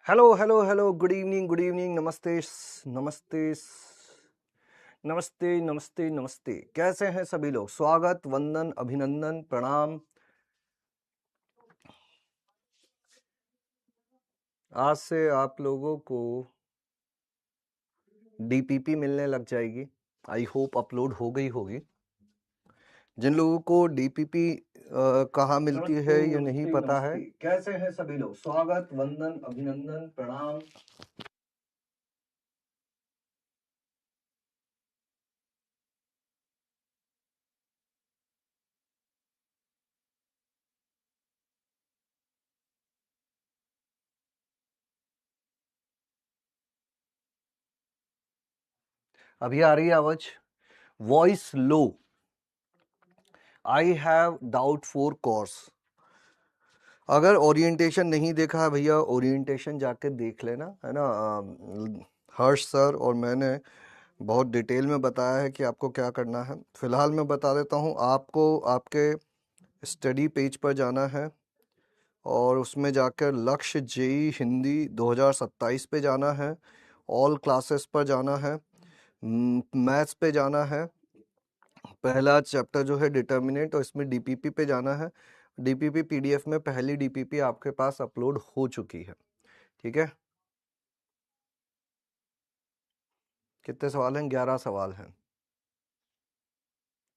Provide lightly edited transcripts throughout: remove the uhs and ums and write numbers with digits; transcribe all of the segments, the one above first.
Hello hello hello, good evening, नमस्ते नमस्ते नमस्ते नमस्ते नमस्ते। कैसे हैं सभी लोग? स्वागत, वंदन, अभिनंदन, प्रणाम। आज से आप लोगों को डीपीपी मिलने लग जाएगी। आई होप अपलोड हो गई होगी। जिन लोगों को डीपीपी कहाँ मिलती है ये नहीं पता है, कैसे हैं सभी लोग? स्वागत, वंदन, अभिनंदन, प्रणाम। अभी आ रही है आवाज? Voice low. I have doubt for course. अगर ओरिएंटेशन नहीं देखा है भैया, ओरिएंटेशन जाके देख लेना, है ना। हर्ष सर और मैंने बहुत डिटेल में बताया है कि आपको क्या करना है। फिलहाल मैं बता देता हूँ आपको। आपके स्टडी पेज पर जाना है और उसमें जाकर लक्ष्य जेई हिंदी 2027 पे जाना है। ऑल क्लासेस पर जाना है। मैथ्स पे जाना है। पहला चैप्टर जो है डिटर्मिनेंट, और इसमें डीपीपी पे जाना है। डीपीपी पीडीएफ में पहली डीपीपी आपके पास अपलोड हो चुकी है। ठीक है। कितने सवाल हैं? 11 सवाल हैं।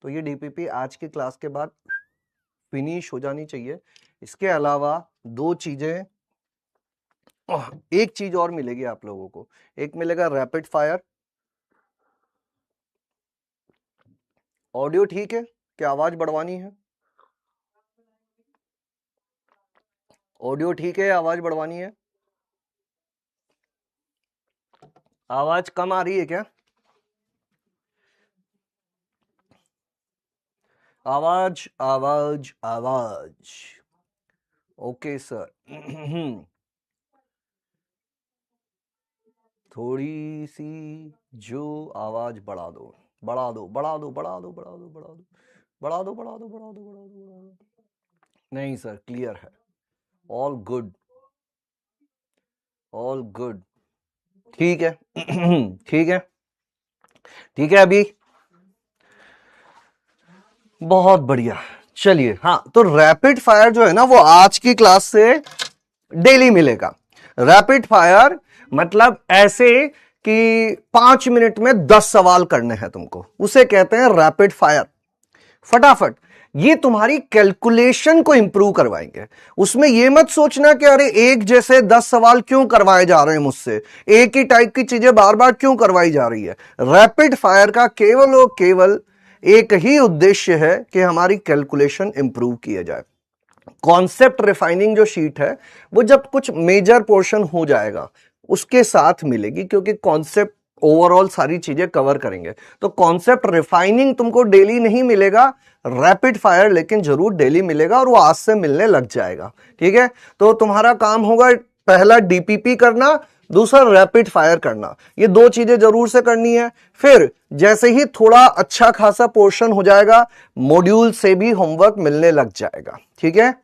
तो ये डीपीपी आज की क्लास के बाद फिनिश हो जानी चाहिए। इसके अलावा दो चीजें, एक चीज और मिलेगी आप लोगों को। एक मिलेगा रैपिड फायर। ऑडियो ठीक है? क्या आवाज बढ़वानी है? ऑडियो ठीक है या आवाज बढ़वानी है? आवाज कम आ रही है क्या? आवाज आवाज आवाज। Okay sir. थोड़ी सी जो आवाज बढ़ा दो, बढ़ा दो, बढ़ा दो, बढ़ा दो, बढ़ा दो, बढ़ा दो, बढ़ा दो, बढ़ा दो, बढ़ा दो, बढ़ा दो, बढ़ा दो। नहीं सर, क्लियर है। All good, all good. ठीक है। ठीक है, ठीक है। अभी बहुत बढ़िया। चलिए, हाँ, तो रैपिड फायर जो है ना, वो आज की क्लास से डेली मिलेगा। रैपिड फायर मतलब ऐसे कि 5 मिनट में 10 सवाल करने हैं तुमको, उसे कहते हैं रैपिड फायर। फटाफट। ये तुम्हारी कैलकुलेशन को इंप्रूव करवाएंगे। उसमें ये मत सोचना कि अरे एक जैसे 10 सवाल क्यों करवाए जा रहे हैं मुझसे, एक ही टाइप की चीजें बार बार क्यों करवाई जा रही है। रैपिड फायर का केवल और केवल एक ही उद्देश्य है कि हमारी कैलकुलेशन इंप्रूव किया जाए। कॉन्सेप्ट रिफाइनिंग जो शीट है वो जब कुछ मेजर पोर्शन हो जाएगा उसके साथ मिलेगी, क्योंकि कॉन्सेप्ट ओवरऑल सारी चीजें कवर करेंगे। तो कॉन्सेप्ट रिफाइनिंग तुमको डेली नहीं मिलेगा, रैपिड फायर लेकिन जरूर डेली मिलेगा, और वो आज से मिलने लग जाएगा। ठीक है। तो तुम्हारा काम होगा पहला डीपीपी करना, दूसरा रैपिड फायर करना। ये दो चीजें जरूर से करनी है। फिर जैसे ही थोड़ा अच्छा खासा पोर्शन हो जाएगा, मॉड्यूल से भी होमवर्क मिलने लग जाएगा। ठीक है,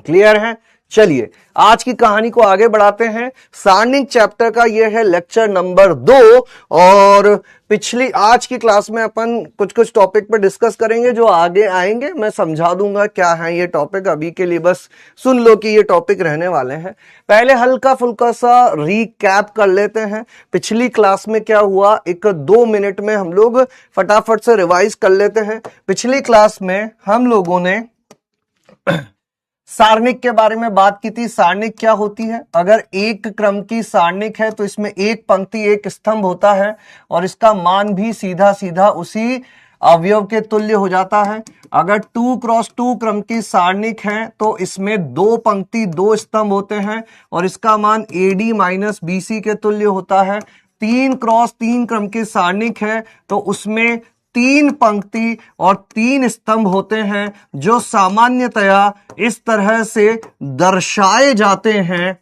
क्लियर है? चलिए आज की कहानी को आगे बढ़ाते हैं। सारणिक चैप्टर का यह है लेक्चर नंबर 2, और पिछली आज की क्लास में अपन कुछ कुछ टॉपिक पर डिस्कस करेंगे जो आगे आएंगे। मैं समझा दूंगा क्या है ये टॉपिक। अभी के लिए बस सुन लो कि ये टॉपिक रहने वाले हैं। पहले हल्का फुल्का सा रिकैप कर लेते हैं पिछली क्लास में क्या हुआ। एक 2 मिनट में हम लोग फटाफट से रिवाइज कर लेते हैं। पिछली क्लास में हम लोगों ने सारणिक के बारे में बात की थी। सारणिक क्या होती है? अगर एक क्रम की सारणिक है तो इसमें एक पंक्ति एक स्तंभ होता है, और इसका मान भी सीधा सीधा उसी अवयव के तुल्य हो जाता है। अगर 2x2 क्रम की सारणिक है तो इसमें 2 पंक्ति 2 स्तंभ होते हैं, और इसका मान AD माइनस BC के तुल्य होता है। 3x3 क्रम की सारणिक है तो उसमें 3 पंक्ति और 3 स्तंभ होते हैं, जो सामान्यतया इस तरह से दर्शाए जाते हैं।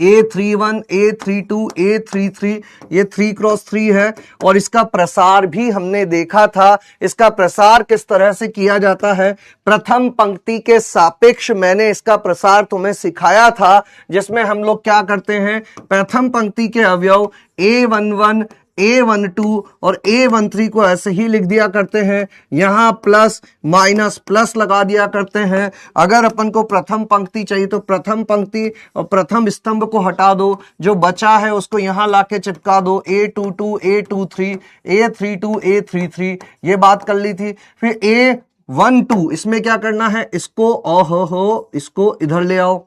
A31, A32, A33, ये 3x3 है। और इसका प्रसार भी हमने देखा था। इसका प्रसार किस तरह से किया जाता है, प्रथम पंक्ति के सापेक्ष मैंने इसका प्रसार तुम्हें सिखाया था, जिसमें हम लोग क्या करते हैं, प्रथम पंक्ति के अवयव A11, A12 और A13 को ऐसे ही लिख दिया करते हैं, यहां प्लस माइनस प्लस लगा दिया करते हैं। अगर अपन को प्रथम पंक्ति चाहिए तो प्रथम पंक्ति और प्रथम स्तंभ को हटा दो, जो बचा है उसको यहां लाके चिपका दो, A22, A23, A32, A33, ये बात कर ली थी। फिर A12 इसमें क्या करना है, इसको हो इसको इधर ले आओ,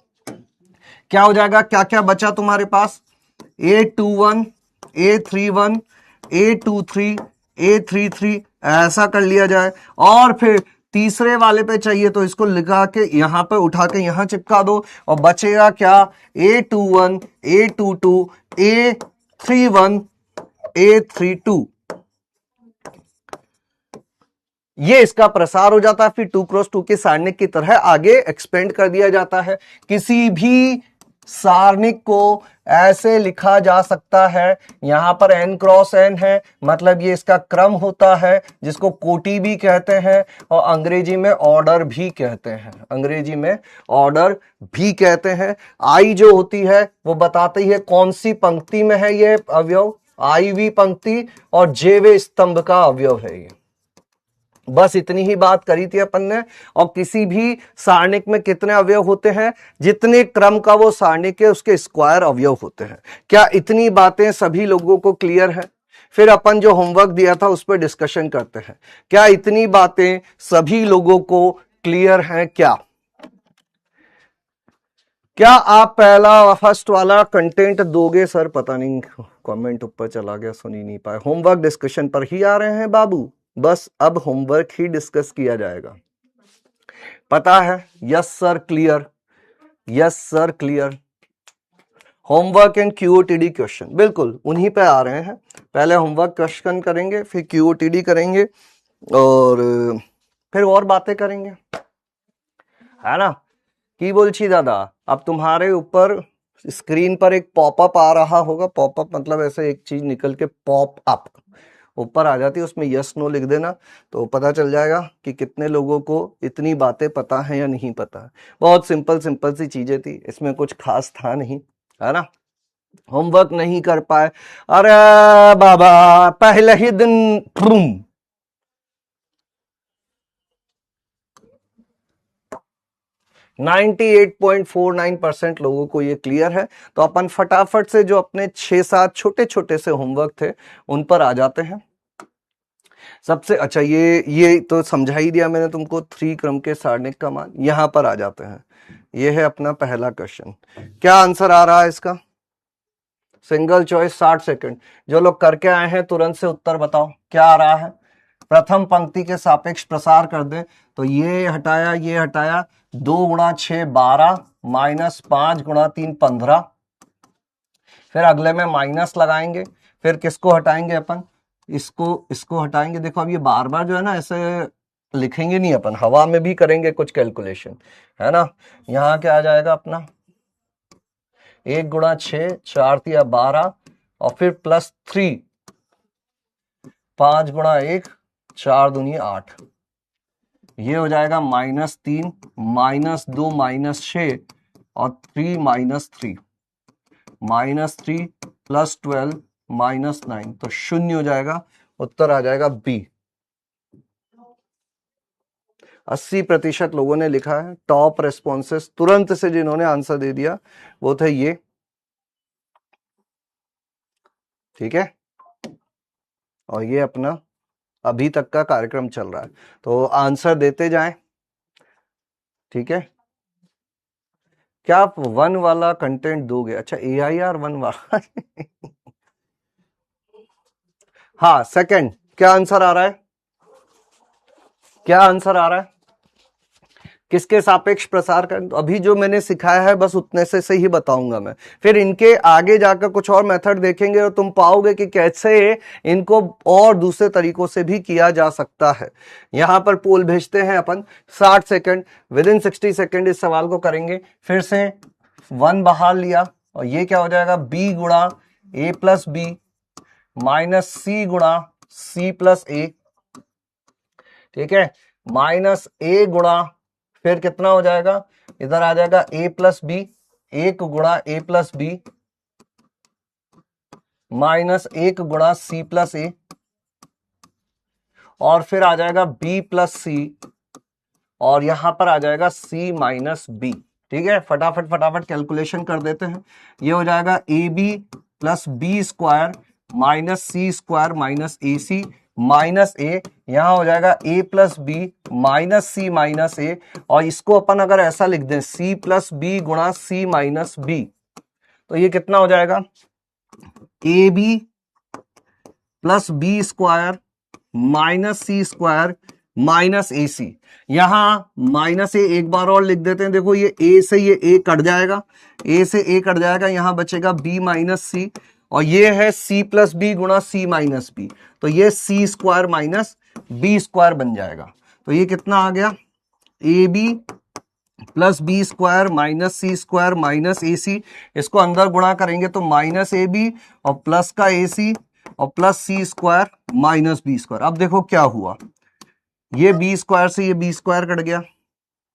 क्या हो जाएगा, क्या क्या बचा तुम्हारे पास, A21, A31, A23, A33, ऐसा कर लिया जाए। और फिर तीसरे वाले पे चाहिए तो इसको लिखा के यहां पे उठा के यहां चिपका दो, और बचेगा क्या, A21, A22, A31, A32, ये इसका प्रसार हो जाता है। फिर 2x2 के सारणिक की तरह आगे एक्सपेंड कर दिया जाता है। किसी भी सारणिक को ऐसे लिखा जा सकता है, यहां पर n क्रॉस n है, मतलब ये इसका क्रम होता है, जिसको कोटि भी कहते हैं और अंग्रेजी में ऑर्डर भी कहते हैं, अंग्रेजी में ऑर्डर भी कहते हैं। आई जो होती है वो बताती है कौन सी पंक्ति में है ये अवयव, आईवी पंक्ति, और जेवे स्तंभ का अवयव है ये। बस इतनी ही बात करी थी अपन ने। और किसी भी सारणिक में कितने अवयव होते हैं, जितने क्रम का वो सारणिक है उसके स्क्वायर अवयव होते हैं। क्या इतनी बातें सभी लोगों को क्लियर है? फिर अपन जो होमवर्क दिया था उस पर डिस्कशन करते हैं। क्या इतनी बातें सभी लोगों को क्लियर हैं? क्या आप पहला फर्स्ट वाला कंटेंट दोगे? सर पता नहीं, कमेंट ऊपर चला गया, सुन ही नहीं पाए। होमवर्क डिस्कशन पर ही आ रहे हैं बाबू, बस अब होमवर्क ही डिस्कस किया जाएगा, पता है? Yes sir clear, yes sir clear. Homework and QOTD question बिल्कुल उन्हीं पे आ रहे हैं। पहले होमवर्क क्वेश्चन करेंगे, फिर क्यूओटीडी करेंगे, और फिर और बातें करेंगे, है ना? की बोलছি दादा, अब तुम्हारे ऊपर स्क्रीन पर एक पॉपअप आ रहा होगा। पॉपअप मतलब ऐसे एक चीज निकल के पॉप अप ऊपर आ जाती है, उसमें यस नो लिख देना, तो पता चल जाएगा कि कितने लोगों को इतनी बातें पता है या नहीं पता है। बहुत सिंपल सिंपल सी चीजें थी, इसमें कुछ खास था नहीं, है ना? होमवर्क नहीं कर पाए, अरे बाबा पहले ही दिन 98.49% लोगों को ये क्लियर है। तो अपन फटाफट से जो अपने 6-7 छोटे छोटे से होमवर्क थे उन पर आ जाते हैं। सबसे अच्छा ये तो समझा ही दिया मैंने तुमको, 3 क्रम के सारणिक का मान। यहां पर आ जाते हैं, ये है अपना पहला क्वेश्चन। क्या आंसर आ रहा है इसका? Single choice 60 second. जो लोग करके आए हैं तुरंत से उत्तर बताओ, क्या आ रहा है? प्रथम पंक्ति के सापेक्ष प्रसार कर दे तो ये हटाया 2 गुणा 6 12 माइनस 5 गुणा 3 15। फिर अगले में माइनस लगाएंगे, फिर किसको हटाएंगे अपन? इसको हटाएंगे। देखो अब ये बार बार जो है ना ऐसे लिखेंगे नहीं अपन, हवा में भी करेंगे कुछ कैलकुलेशन, है ना? यहां क्या आ जाएगा अपना 1 गुणा 6 4 3 12 और फिर प्लस 3 5 गुणा 1 4 दूनी 8। ये हो जाएगा -3 -2 -6 और 3 -3 -3 प्लस 12 -9, तो 0 हो जाएगा। उत्तर आ जाएगा बी। 80% लोगों ने लिखा है। टॉप रेस्पॉन्सेस तुरंत से जिन्होंने आंसर दे दिया वो थे ये, ठीक है? और ये अपना अभी तक का कार्यक्रम चल रहा है, तो आंसर देते जाएं, ठीक है? क्या आप 1 वाला कंटेंट दोगे? अच्छा AIR 1 वाला हाँ सेकंड, क्या आंसर आ रहा है? क्या आंसर आ रहा है? किसके सापेक्ष प्रसार कर? अभी जो मैंने सिखाया है बस उतने से ही बताऊंगा मैं। फिर इनके आगे जाकर कुछ और मेथड देखेंगे और तुम पाओगे कि कैसे इनको और दूसरे तरीकों से भी किया जा सकता है। यहां पर पोल भेजते हैं अपन 60 सेकंड, विद इन 60 सेकंड इस सवाल को करेंगे। फिर से 1 बाहर लिया और ये क्या हो जाएगा, b गुणा a plus B minus c गुणा c प्लस a, ठीक है, माइनस a गुणा, फिर कितना हो जाएगा, इधर आ जाएगा a प्लस बी, 1 गुणा a प्लस बी माइनस 1 गुणा c प्लस a, और फिर आ जाएगा b प्लस सी, और यहां पर आ जाएगा c माइनस बी। ठीक है, फटाफट फटाफट कैलकुलेशन कर देते हैं। ये हो जाएगा A B plus B square minus C square minus A C minus A, यहां हो जाएगा a plus B minus C minus A, और इसको अपन अगर ऐसा लिख दें c प्लस बी गुणा सी माइनस बी, तो ये कितना हो जाएगा, A B plus B square minus C square minus A C. यहां माइनस ए एक बार और लिख देते हैं, देखो ये ए से ये ए कट जाएगा, ए से ए कट जाएगा, यहां बचेगा बी माइनस सी, और ये है सी प्लस बी गुणा सी माइनस बी, तो ये C square minus B square बन जाएगा। तो ये कितना आ गया, A B plus B square minus C square minus A C, इसको अंदर गुणा करेंगे तो माइनस ए बी और प्लस का ए सी और plus C square minus B square. अब देखो क्या हुआ, ये बी स्क्वायर से ये बी स्क्वायर कट गया,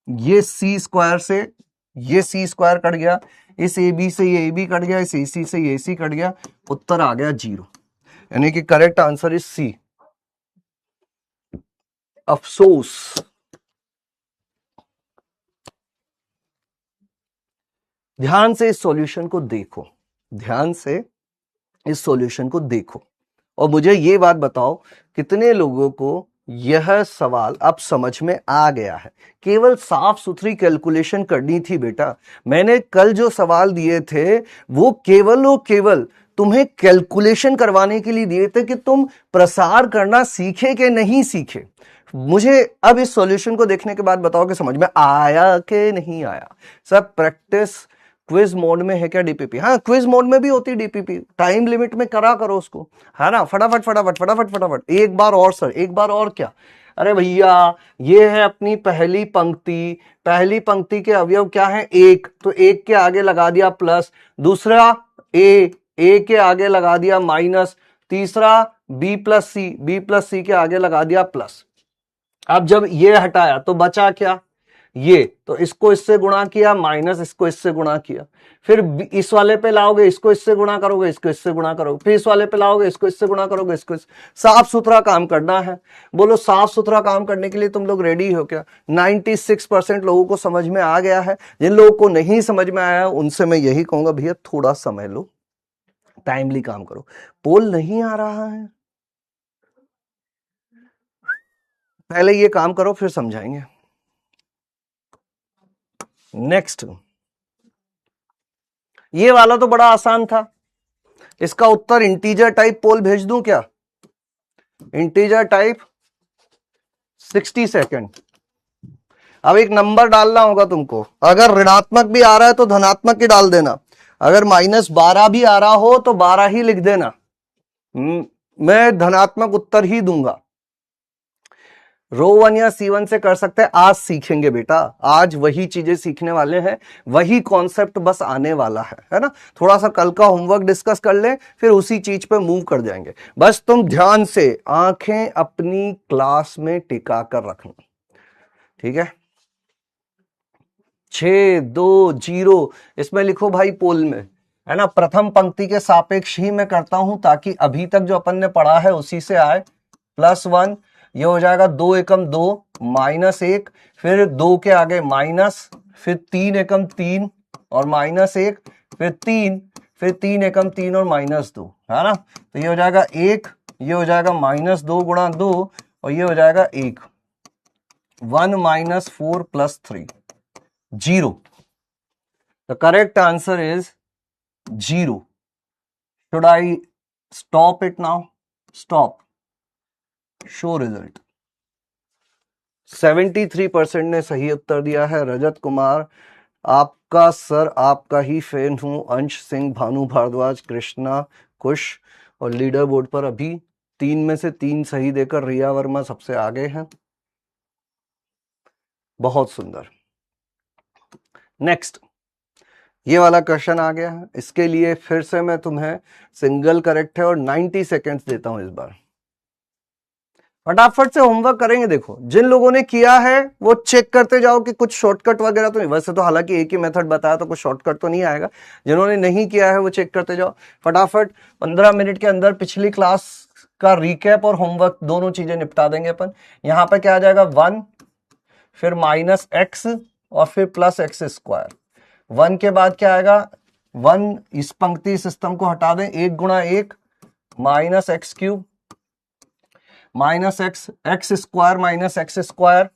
ये सी स्क्वायर से ये सी स्क्वायर कट गया, इस ए बी से ये ए बी कट गया, इस ए सी से ये ए सी कट गया, उत्तर आ गया 0, यानी कि करेक्ट आंसर इज सी। अफसोस। ध्यान से इस सॉल्यूशन को देखो, ध्यान से इस सॉल्यूशन को देखो, और मुझे ये बात बताओ कितने लोगों को यह सवाल अब समझ में आ गया है। केवल साफ सुथरी कैलकुलेशन करनी थी बेटा। मैंने कल जो सवाल दिए थे वो केवल और केवल तुम्हें कैलकुलेशन करवाने के लिए दिए थे कि तुम प्रसार करना सीखे कि नहीं सीखे। मुझे अब इस सॉल्यूशन को देखने के बाद बताओ कि समझ में आया कि नहीं आया। सब प्रैक्टिस क्विज मोड में है क्या डीपीपी? हाँ, क्विज मोड में भी होती है डीपीपी, टाइम लिमिट में करा करो उसको, है ना। फटाफट फटाफट फटाफट फटाफट, एक बार और सर, एक बार और क्या। अरे भैया ये है अपनी पहली पंक्ति, पहली पंक्ति के अवयव क्या है, एक, तो एक के आगे लगा दिया प्लस, दूसरा ए के आगे लगा दिया माइनस, तीसरा बी प्लस सी के आगे लगा दिया प्लस। अब जब ये हटाया तो बचा क्या, ये, तो इसको इससे गुणा किया माइनस इसको इससे गुणा किया, फिर इस वाले पे लाओगे इसको इससे गुणा करोगे, इसको इससे गुणा करोगे, फिर इस वाले पे लाओगे इसको इससे गुणा करोगे, इसको साफ सुथरा काम करना है। बोलो साफ सुथरा काम करने के लिए तुम लोग रेडी हो क्या? 96% लोगों को समझ में आ गया है। जिन लोगों को नहीं समझ में आया उनसे मैं यही कहूंगा, भैया थोड़ा समय लो, टाइमली काम करो। पोल नहीं आ रहा है, पहले ये काम करो फिर समझाएंगे। नेक्स्ट, ये वाला तो बड़ा आसान था, इसका उत्तर इंटीजर टाइप पोल भेज दूं क्या? Integer type 60 second. अब एक नंबर डालना होगा तुमको, अगर ऋणात्मक भी आ रहा है तो धनात्मक ही डाल देना, अगर -12 भी आ रहा हो तो 12 ही लिख देना, मैं धनात्मक उत्तर ही दूंगा। रो 1 या C1 से कर सकते हैं, आज सीखेंगे बेटा, आज वही चीजें सीखने वाले हैं, वही कॉन्सेप्ट बस आने वाला है ना। थोड़ा सा कल का होमवर्क डिस्कस कर ले, फिर उसी चीज पे मूव कर जाएंगे। बस तुम ध्यान से आंखें अपनी क्लास में टिका कर रखना, ठीक है। 6 2 0 इसमें लिखो भाई पोल में, है ना। प्रथम पंक्ति के सापेक्ष ही मैं करता हूं ताकि अभी तक जो अपन ने पढ़ा है उसी से आए। +1, ये हो जाएगा 2 एकम 2 -1, फिर 2 के आगे माइनस, फिर 3 एकम 3 और -1, फिर 3, फिर 3 एकम 3 और -2, है ना। तो ये हो जाएगा 1, ये हो जाएगा -2 गुणा 2 और ये हो जाएगा 1, 1 - 4 + 3 0। The correct answer is 0। Should I stop it now? Stop, show result. 73% ने सही उत्तर दिया है। रजत कुमार, आपका सर, आपका ही फैन हूं। अंश सिंह, भानु भारद्वाज, कृष्णा, कुश, और लीडर बोर्ड पर अभी 3 में से 3 सही देकर रिया वर्मा सबसे आगे हैं। बहुत सुंदर। नेक्स्ट, ये वाला क्वेश्चन आ गया है, इसके लिए फिर से मैं तुम्हें सिंगल करेक्ट है और 90 सेकेंड्स देता हूं इस बार। फटाफट से होमवर्क करेंगे। देखो जिन लोगों ने किया है वो चेक करते जाओ कि कुछ शॉर्टकट वगैरह तो नहीं, वैसे तो हालांकि एक ही मेथड बताया तो कुछ शॉर्टकट तो नहीं आएगा। जिन्होंने नहीं किया है वो चेक करते जाओ फटाफट। 15 मिनट के अंदर पिछली क्लास का रिकैप और होमवर्क दोनों चीजें निपटा देंगे अपन। यहां पर क्या आ जाएगा 1, फिर -x और फिर +x²। 1 के बाद क्या आएगा 1, इस पंक्ति सिस्टम को हटा दें, 1 गुणा 1 -x³ -x²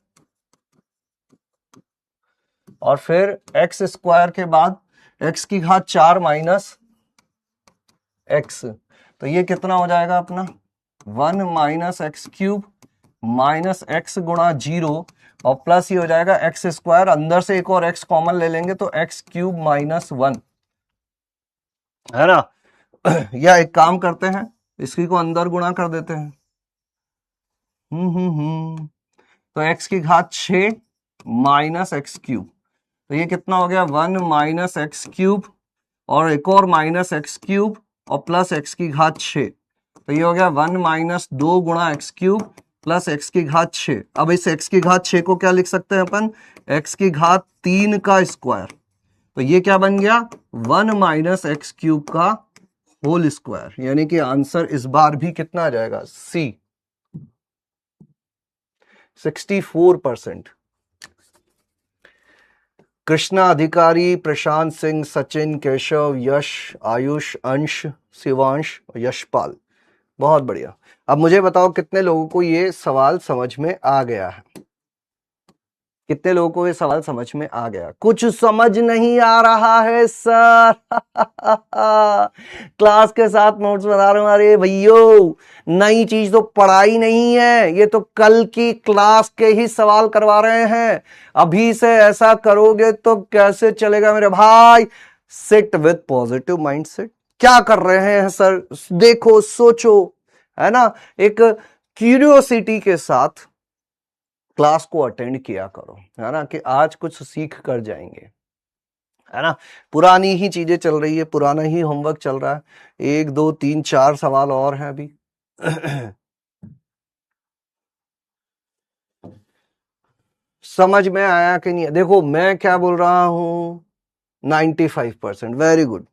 और फिर x² के बाद x की घात 4 -x। तो ये कितना हो जाएगा अपना 1 -x³ -x गुणा 0 और प्लस ये हो जाएगा x², अंदर से एक और x कॉमन ले लेंगे तो x³ -1 है ना। या एक काम करते हैं, इसकी को अंदर गुणा कर देते हैं। तो x की घात 6 -x³ तो ये कितना हो गया 1 -x³ और एक और -x³ और प्लस x की घात 6। तो ये हो गया 1 -2 गुणा x³ प्लस x की घात 6। अब इस x की घात 6 को क्या लिख सकते हैं अपन, x की घात 3 का स्क्वायर। तो ये क्या बन गया 1 -x³ का होल स्क्वायर। यानी कि आंसर इस बार भी कितना आ जाएगा C, 64%। कृष्णा अधिकारी, प्रशांत सिंह, सचिन, केशव, यश, आयुष, अंश, शिवांश, यशपाल, बहुत बढ़िया। अब मुझे बताओ कितने लोगों को ये सवाल समझ में आ गया है, कितने लोगों को ये सवाल समझ में आ गया। कुछ समझ नहीं आ रहा है सर। क्लास के साथ नोट्स बना रहे हो, अरे भैयो नई चीज तो पढ़ाई नहीं है, ये तो कल की क्लास के ही सवाल करवा रहे हैं। अभी से ऐसा करोगे तो कैसे चलेगा मेरे भाई। Sit with positive mindset. क्या कर रहे हैं सर, देखो सोचो, है ना। एक क्यूरियोसिटी के साथ क्लास को अटेंड किया करो, है ना, कि आज कुछ सीख कर जाएंगे, है ना। पुरानी ही चीजें चल रही है, पुराना ही होमवर्क चल रहा है। 1 2 3 4 सवाल और हैं अभी। समझ में आया कि नहीं। देखो मैं क्या बोल रहा हूं, 95%, वेरी गुड।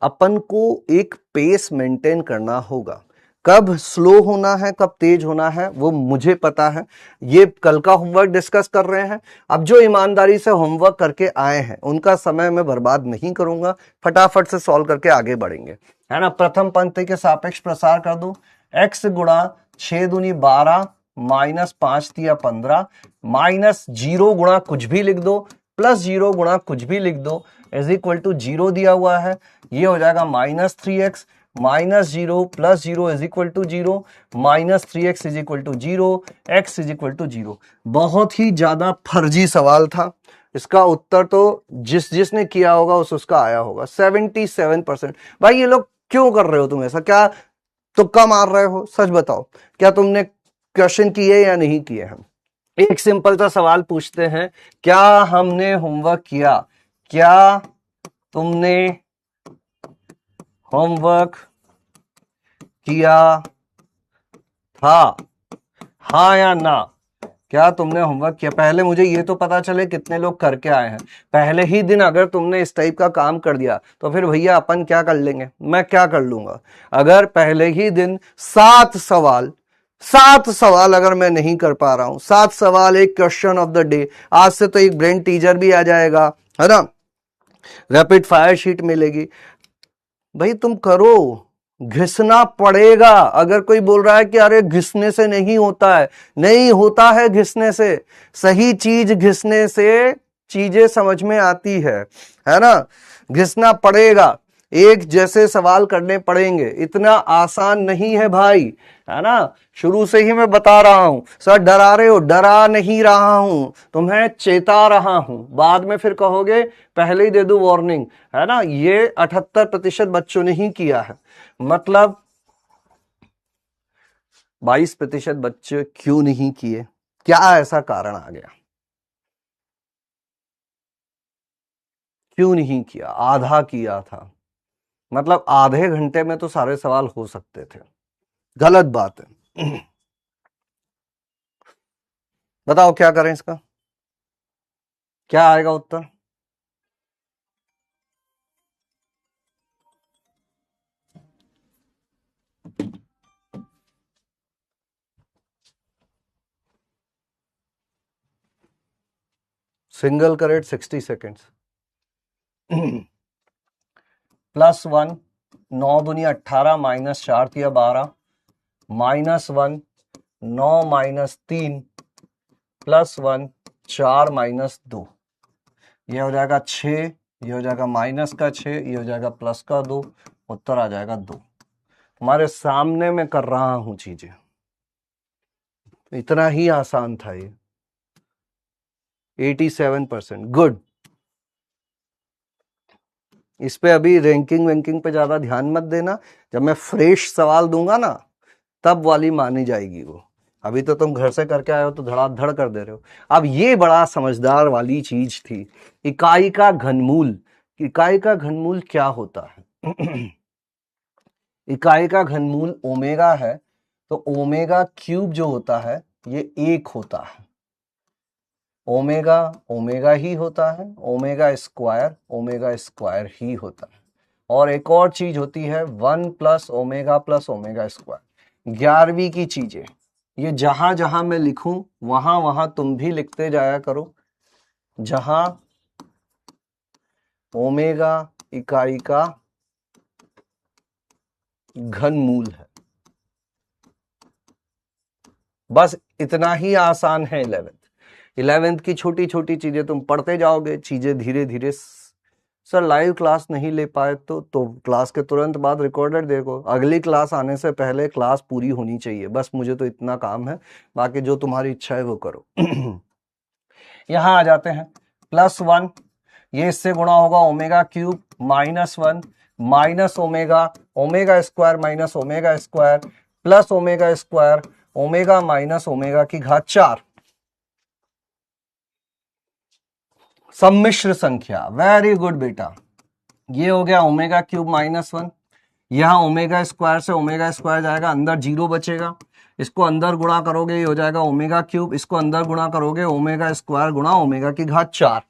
अपन को एक पेस मेंटेन करना होगा। कब स्लो होना है कब तेज होना है वो मुझे पता है, ये कल का होमवर्क डिस्कस कर रहे हैं। अब जो ईमानदारी से होमवर्क करके आए हैं उनका समय मैं बर्बाद नहीं करूंगा, फटाफट से सॉल्व करके आगे बढ़ेंगे, है ना। प्रथम पंक्ति के सापेक्ष प्रसार कर दो। x गुणा 6 दूनी 12 -5 तिया 15 -0 गुणा कुछ भी लिख दो प्लस 0 गुणा कुछ भी लिख दो इज इक्वल टू 0 दिया हुआ है। ये हो जाएगा -3x -0 plus 0 is equal to 0 -3x is equal to 0 x is equal to 0। बहुत ही ज्यादा फर्जी सवाल था, इसका उत्तर तो जिसने किया होगा उसका आया होगा 77%। भाई ये लोग क्यों कर रहे हो तुम ऐसा, क्या तुक्का मार रहे हो, सच बताओ क्या तुमने क्वेश्चन किए या नहीं किए। हम एक सिंपल सा सवाल पूछते हैं, क्या हमने होमवर्क किया, क्या तुमने होमवर्क किया था, हाँ या ना। क्या तुमने होमवर्क किया, पहले मुझे ये तो पता चले कितने लोग करके आए हैं। पहले ही दिन अगर तुमने इस टाइप का काम कर दिया तो फिर भैया अपन क्या कर लेंगे, मैं क्या कर लूंगा। अगर पहले ही दिन 7 सवाल अगर मैं नहीं कर पा रहा हूं, 7 सवाल एक क्वेश्चन ऑफ द डे, आज से तो एक ब्रेन टीजर भी आ जाएगा, है ना, रैपिड फायर शीट मिलेगी। भाई तुम करो, घिसना पड़ेगा। अगर कोई बोल रहा है कि अरे घिसने से नहीं होता है, नहीं होता है घिसने से। सही चीज घिसने से चीजें समझ में आती है ना। घिसना पड़ेगा, एक जैसे सवाल करने पड़ेंगे, इतना आसान नहीं है भाई, है ना। शुरू से ही मैं बता रहा हूं, सर डरा रहे हो, डरा नहीं रहा हूं, तुम्हें चेता रहा हूं। बाद में फिर कहोगे पहले ही दे दूं वार्निंग, है ना। ये 78% बच्चों ने ही किया है, मतलब 22% बच्चे क्यों नहीं किए, क्या ऐसा कारण आ गया। क्यों नहीं किया? आधा किया था, मतलब आधे घंटे में तो सारे सवाल हो सकते थे। गलत बात है। बताओ क्या करें इसका, क्या आएगा उत्तर? Single correct 60 seconds. +1, 9 दूनी 18, -4 तिया 12, -1, 9 -3, +1, 4 -2, ये हो जाएगा 6, ये हो जाएगा -6, ये हो जाएगा +2, उत्तर आ जाएगा 2। हमारे सामने में कर रहा हूं चीजें, इतना ही आसान था ये। 87%, गुड। इस पे अभी रैंकिंग वैंकिंग पे ज्यादा ध्यान मत देना, जब मैं फ्रेश सवाल दूंगा ना तब वाली मानी जाएगी वो। अभी तो तुम घर से करके आए हो तो धड़ाधड़ कर दे रहे हो। अब ये बड़ा समझदार वाली चीज थी, इकाई का घनमूल। इकाई का घनमूल क्या होता है? इकाई का घनमूल ओमेगा है, तो ओमेगा क्यूब जो होता है ये 1 होता है। ओमेगा ओमेगा ही होता है, ओमेगा स्क्वायर ही होता है। और एक और चीज होती है 1 + ओमेगा + ओमेगा स्क्वायर। 11वीं की चीजें ये जहां जहां मैं लिखूं वहां वहां तुम भी लिखते जाया करो। जहां ओमेगा इकाई का घनमूल है, बस इतना ही आसान है। 11th की छोटी छोटी चीजें तुम पढ़ते जाओगे, चीजें धीरे धीरे। सर लाइव क्लास नहीं ले पाए तो क्लास के तुरंत बाद रिकॉर्डेड देखो। अगली क्लास आने से पहले क्लास पूरी होनी चाहिए, बस मुझे तो इतना काम है, बाकी जो तुम्हारी इच्छा है वो करो। यहां आ जाते हैं, +1, ये इससे गुणा होगा omega cube, -1 omega omega square omega square + omega square omega omega की घात 4। सम्मिश्र संख्या, वेरी गुड बेटा। ये हो गया ओमेगा क्यूब -1, यहां ओमेगा स्क्वायर से ओमेगा स्क्वायर जाएगा, अंदर 0 बचेगा। इसको अंदर गुणा करोगे ये हो जाएगा ओमेगा क्यूब, इसको अंदर गुणा करोगे ओमेगा स्क्वायर गुणा ओमेगा की घात 4।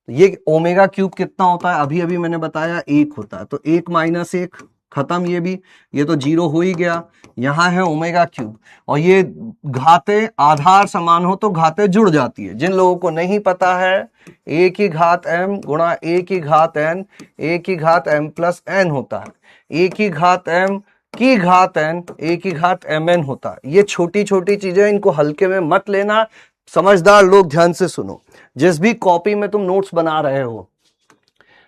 ये ओमेगा क्यूब कितना होता है? अभी अभी मैंने बताया 1 होता है, तो 1 - 1 खत्म। ये तो 0 हो ही गया। यहां है ओमेगा क्यूब, और ये घातें आधार समान हो तो घातें जुड़ जाती है। जिन लोगों को नहीं पता है, a की घात m गुणा a की घात n, a की घात m + n होता है। a की घात m की घात n, a की घात mn होता है। ये छोटी छोटी चीजें, इनको हल्के में मत लेना। समझदार लोग ध्यान से सुनो। जिस भी कॉपी में तुम नोट्स बना रहे हो,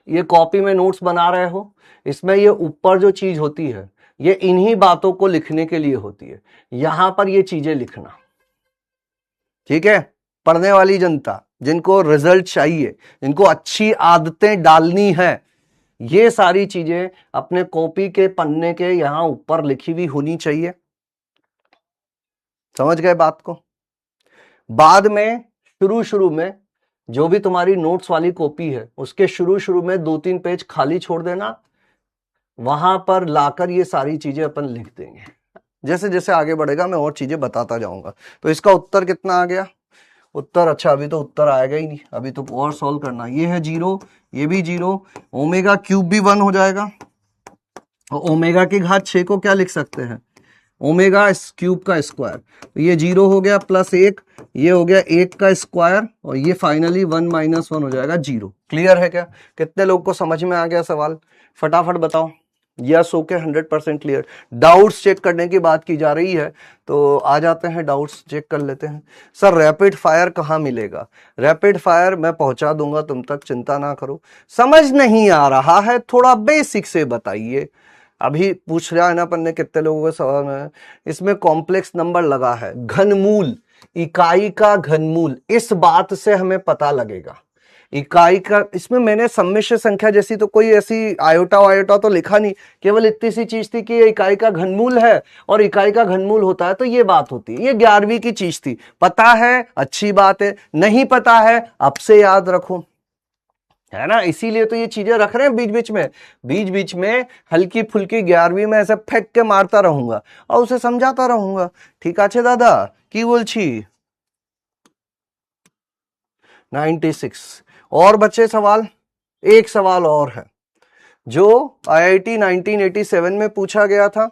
ये कॉपी में नोट्स बना रहे हो, इसमें ये ऊपर जो चीज होती है ये इन्हीं बातों को लिखने के लिए होती है। यहां पर ये चीजें लिखना, ठीक है? पढ़ने वाली जनता, जिनको रिजल्ट चाहिए, जिनको अच्छी आदतें डालनी है, ये सारी चीजें अपने कॉपी के पन्ने के यहां ऊपर लिखी हुई होनी चाहिए। समझ गए बात को? बाद में शुरू में जो भी तुम्हारी नोट्स वाली कॉपी है उसके शुरू में 2-3 पेज खाली छोड़ देना, वहां पर लाकर ये सारी चीजें अपन लिख देंगे। जैसे जैसे आगे बढ़ेगा मैं और चीजें बताता जाऊंगा। तो इसका उत्तर कितना आ गया? उत्तर, अच्छा अभी तो उत्तर आएगा ही नहीं, अभी तो और सॉल्व करना। ये है 0, ये भी 0, ओमेगा क्यूब भी 1 हो जाएगा। और ओमेगा की घात 6 को क्या लिख सकते हैं? ओमेगा क्यूब का स्क्वायर। तो ये 0 हो गया, +1, ये हो गया 1 का स्क्वायर, और ये फाइनली 1 - 1 हो जाएगा 0। क्लियर है क्या? कितने लोग को समझ में आ गया सवाल? फटाफट बताओ। Yes, okay, 100% clear. Doubts check करने की बात की जा रही है, तो आ जाते हैं, डाउट्स चेक कर लेते हैं। सर रैपिड फायर कहाँ मिलेगा? रैपिड फायर मैं पहुंचा दूंगा तुम तक, चिंता ना करो। समझ नहीं आ रहा है, थोड़ा बेसिक से बताइए। अभी पूछ रहा है ना अपन ने, कितने लोगों का सवाल है। इसमें कॉम्प्लेक्स नंबर लगा है, घनमूल, इकाई का घनमूल, इस बात से हमें पता लगेगा इकाई का। इसमें मैंने सम्मिश्र संख्या जैसी तो कोई ऐसी आयोटा वायोटा तो लिखा नहीं, केवल इतनी सी चीज थी कि ये इकाई का घनमूल है और इकाई का घनमूल होता है तो ये बात होती है। ये 11वीं की चीज थी। पता है, अच्छी बात है, नहीं पता है अब से याद रखो, है ना, इसीलिए तो ये चीजें रख रहे हैं बीच बीच में। बीच बीच में हल्की फुल्की 11वीं में ऐसे फेंक के मारता रहूंगा और उसे समझाता रहूंगा। ठीक আছে दादा, की बोलছি? 96। और बच्चे सवाल? एक सवाल और है जो आईआईटी 1987 में पूछा गया था।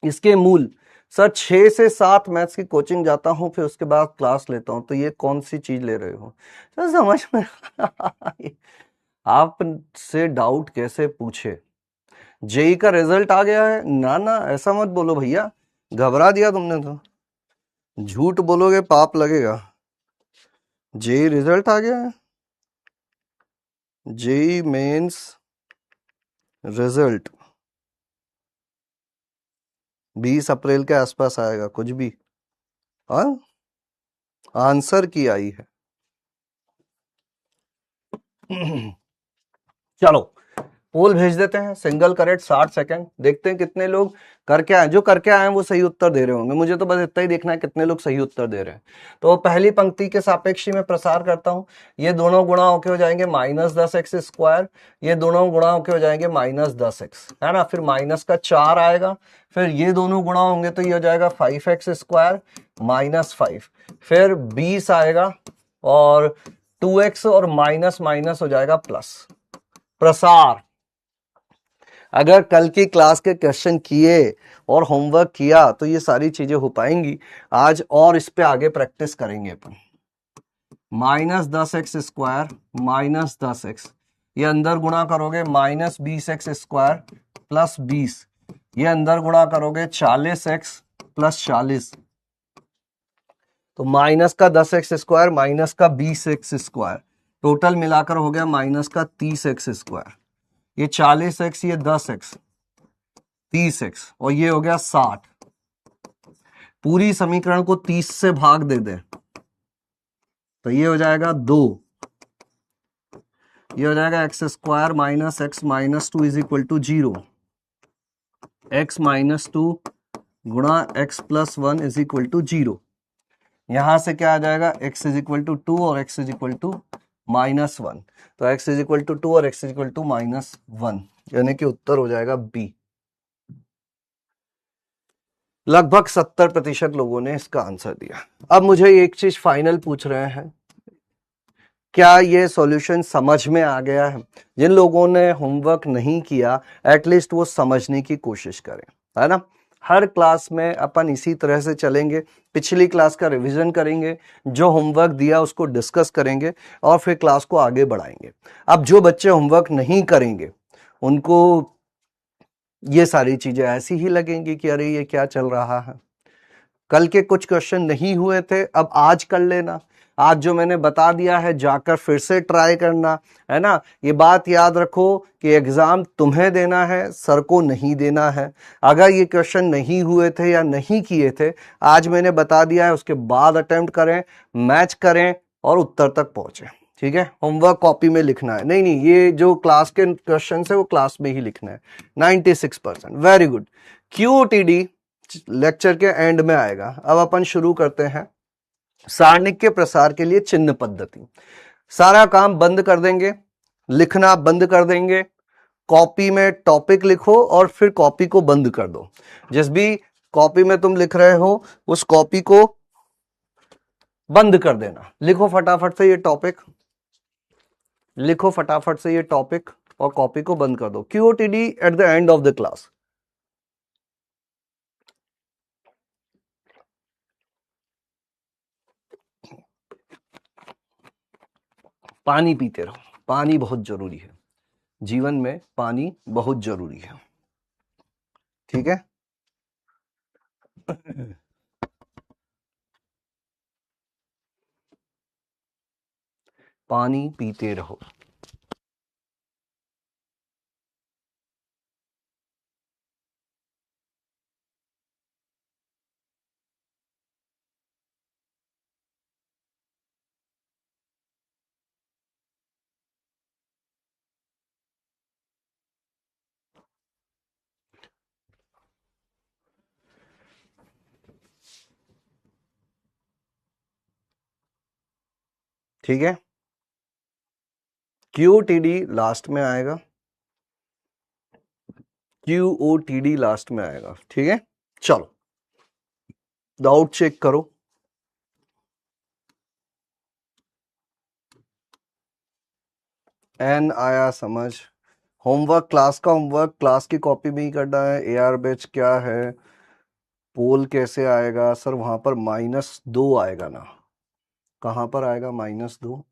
इसके मूल, सर 6 से 7 मैथ्स की कोचिंग जाता हूं, फिर उसके बाद क्लास लेता हूं, तो ये कौन सी चीज ले रहे हो? सर समझ में आपसे डाउट कैसे पूछे? जेई का रिजल्ट आ गया है? ना ना, ऐसा मत बोलो भैया, घबरा दिया तुमने तो। झूठ बोलोगे पाप लगेगा। जेई रिजल्ट आ गया है, जेई मेंस रिजल्ट 20 अप्रैल के आसपास आएगा, कुछ भी। हाँ, आंसर की आई है। चलो पोल भेज देते हैं, सिंगल करेक्ट 60 सेकंड, देखते हैं कितने लोग करके आए। जो करके आए हैं वो सही उत्तर दे रहे होंगे, मुझे तो बस इतना ही देखना है कितने लोग सही उत्तर दे रहे हैं। तो पहली पंक्ति के सापेक्ष में प्रसार करता हूं, ये दोनों गुणा होके हो जाएंगे -10x², ये दोनों गुणा होके हो जाएंगे -10x, है ना। फिर -4 आएगा, फिर ये दोनों गुणा होंगे तो ये हो जाएगा 5x² -5, फिर 20 आएगा और 2x और माइनस माइनस हो जाएगा प्लस। प्रसार, अगर कल की क्लास के क्वेश्चन किए और होमवर्क किया तो ये सारी चीजें हो पाएंगी आज, और इस पे आगे प्रैक्टिस करेंगे अपन। -10x² -10x, ये अंदर गुणा करोगे -20x² +20, ये अंदर गुणा करोगे 40x +40, तो माइनस का 10x² माइनस का 20x², टोटल मिलाकर हो गया माइनस का 30x²। ये 40x, ये 10x, 30x, और ये हो गया 60। पूरी समीकरण को 30 से भाग दे दे तो ये हो जाएगा 2, ये हो जाएगा x² - x - 2 = 0, x - 2 गुणा x + 1 = 0। यहां से क्या आ जाएगा, x = 2 और x = -1, तो x = 2 और x = -1, यानी कि उत्तर हो जाएगा बी। लगभग 70% लोगों ने इसका आंसर दिया। अब मुझे एक चीज फाइनल पूछ रहे हैं, क्या ये सॉल्यूशन समझ में आ गया है? जिन लोगों ने होमवर्क नहीं किया एटलीस्ट वो समझने की कोशिश करें, है ना। हर क्लास में अपन इसी तरह से चलेंगे, पिछली क्लास का रिवीजन करेंगे, जो होमवर्क दिया उसको डिस्कस करेंगे और फिर क्लास को आगे बढ़ाएंगे। अब जो बच्चे होमवर्क नहीं करेंगे उनको ये सारी चीजें ऐसी ही लगेंगी कि अरे ये क्या चल रहा है। कल के कुछ क्वेश्चन नहीं हुए थे, अब आज कर लेना। आज जो मैंने बता दिया है जाकर फिर से ट्राई करना, है ना। ये बात याद रखो कि एग्जाम तुम्हें देना है, सर को नहीं देना है। अगर ये क्वेश्चन नहीं हुए थे या नहीं किए थे, आज मैंने बता दिया है, उसके बाद अटेम्प्ट करें, मैच करें और उत्तर तक पहुंचे। ठीक है, होमवर्क कॉपी में लिखना है, नहीं नहीं, ये जो क्लास के क्वेश्चन है वो क्लास में ही लिखना है। 96%, वेरी गुड। QOTD लेक्चर के एंड में आएगा। अब अपन शुरू करते हैं सारणिक के प्रसार के लिए चिन्ह पद्धति। सारा काम बंद कर देंगे, लिखना बंद कर देंगे, कॉपी में टॉपिक लिखो और फिर कॉपी को बंद कर दो। जिस भी कॉपी में तुम लिख रहे हो उस कॉपी को बंद कर देना। लिखो फटाफट से ये टॉपिक, लिखो फटाफट से ये टॉपिक और कॉपी को बंद कर दो। QOTD at the end of the class. पानी पीते रहो, पानी बहुत जरूरी है, जीवन में पानी बहुत जरूरी है। ठीक है। पानी पीते रहो। ठीक है। QOTD लास्ट में आएगा, QOTD लास्ट में आएगा, ठीक है। चलो डाउट चेक करो। एन आया समझ। होमवर्क, क्लास का होमवर्क क्लास की कॉपी में ही करना है। AR बैच क्या है, पोल कैसे आएगा सर, वहां पर -2 आएगा ना, कहां पर आएगा -2?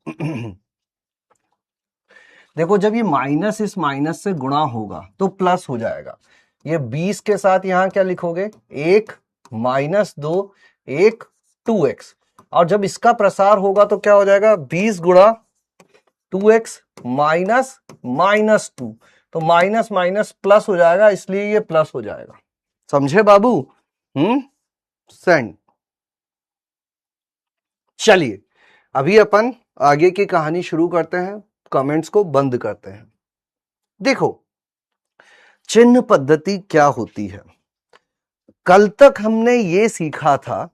देखो जब ये माइनस इस माइनस से गुणा होगा तो प्लस हो जाएगा। ये 20 के साथ यहां क्या लिखोगे, 1 -2 1 2x, और जब इसका प्रसार होगा तो क्या हो जाएगा, 20 गुणा 2x -2, तो माइनस माइनस प्लस हो जाएगा, इसलिए ये प्लस हो जाएगा। समझे बाबू? सेंड। चलिए अभी अपन आगे की कहानी शुरू करते हैं, कमेंट्स को बंद करते हैं। देखो चिन्ह पद्धति क्या होती है। कल तक हमने ये सीखा था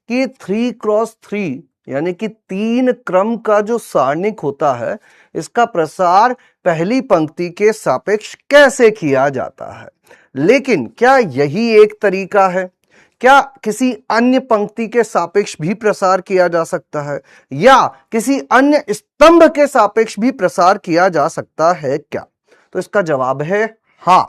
कि 3x3 यानी कि 3 क्रम का जो सारणिक होता है, इसका प्रसार पहली पंक्ति के सापेक्ष कैसे किया जाता है। लेकिन क्या यही एक तरीका है? क्या किसी अन्य पंक्ति के सापेक्ष भी प्रसार किया जा सकता है, या किसी अन्य स्तंभ के सापेक्ष भी प्रसार किया जा सकता है क्या? तो इसका जवाब है हां,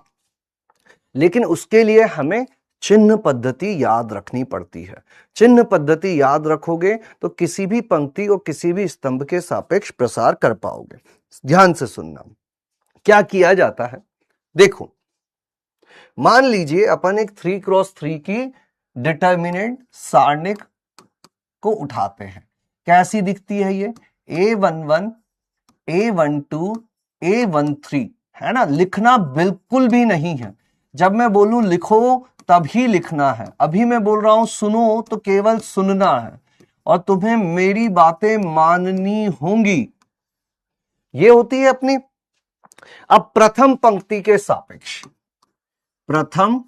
लेकिन उसके लिए हमें चिन्ह पद्धति याद रखनी पड़ती है। चिन्ह पद्धति याद रखोगे तो किसी भी पंक्ति और किसी भी स्तंभ के सापेक्ष प्रसार कर पाओगे। ध्यान से सुनना, क्या किया जाता है। देखो मान लीजिए अपन एक 3x3 की डिटर्मिनेंट सारणिक को उठाते हैं। कैसी दिखती है ये, A11 A12 A13, है ना। लिखना बिल्कुल भी नहीं है, जब मैं बोलूं लिखो तभी लिखना है। अभी मैं बोल रहा हूं सुनो तो केवल सुनना है, और तुम्हें मेरी बातें माननी होंगी। ये होती है अपनी। अब प्रथम पंक्ति के सापेक्ष, प्रथम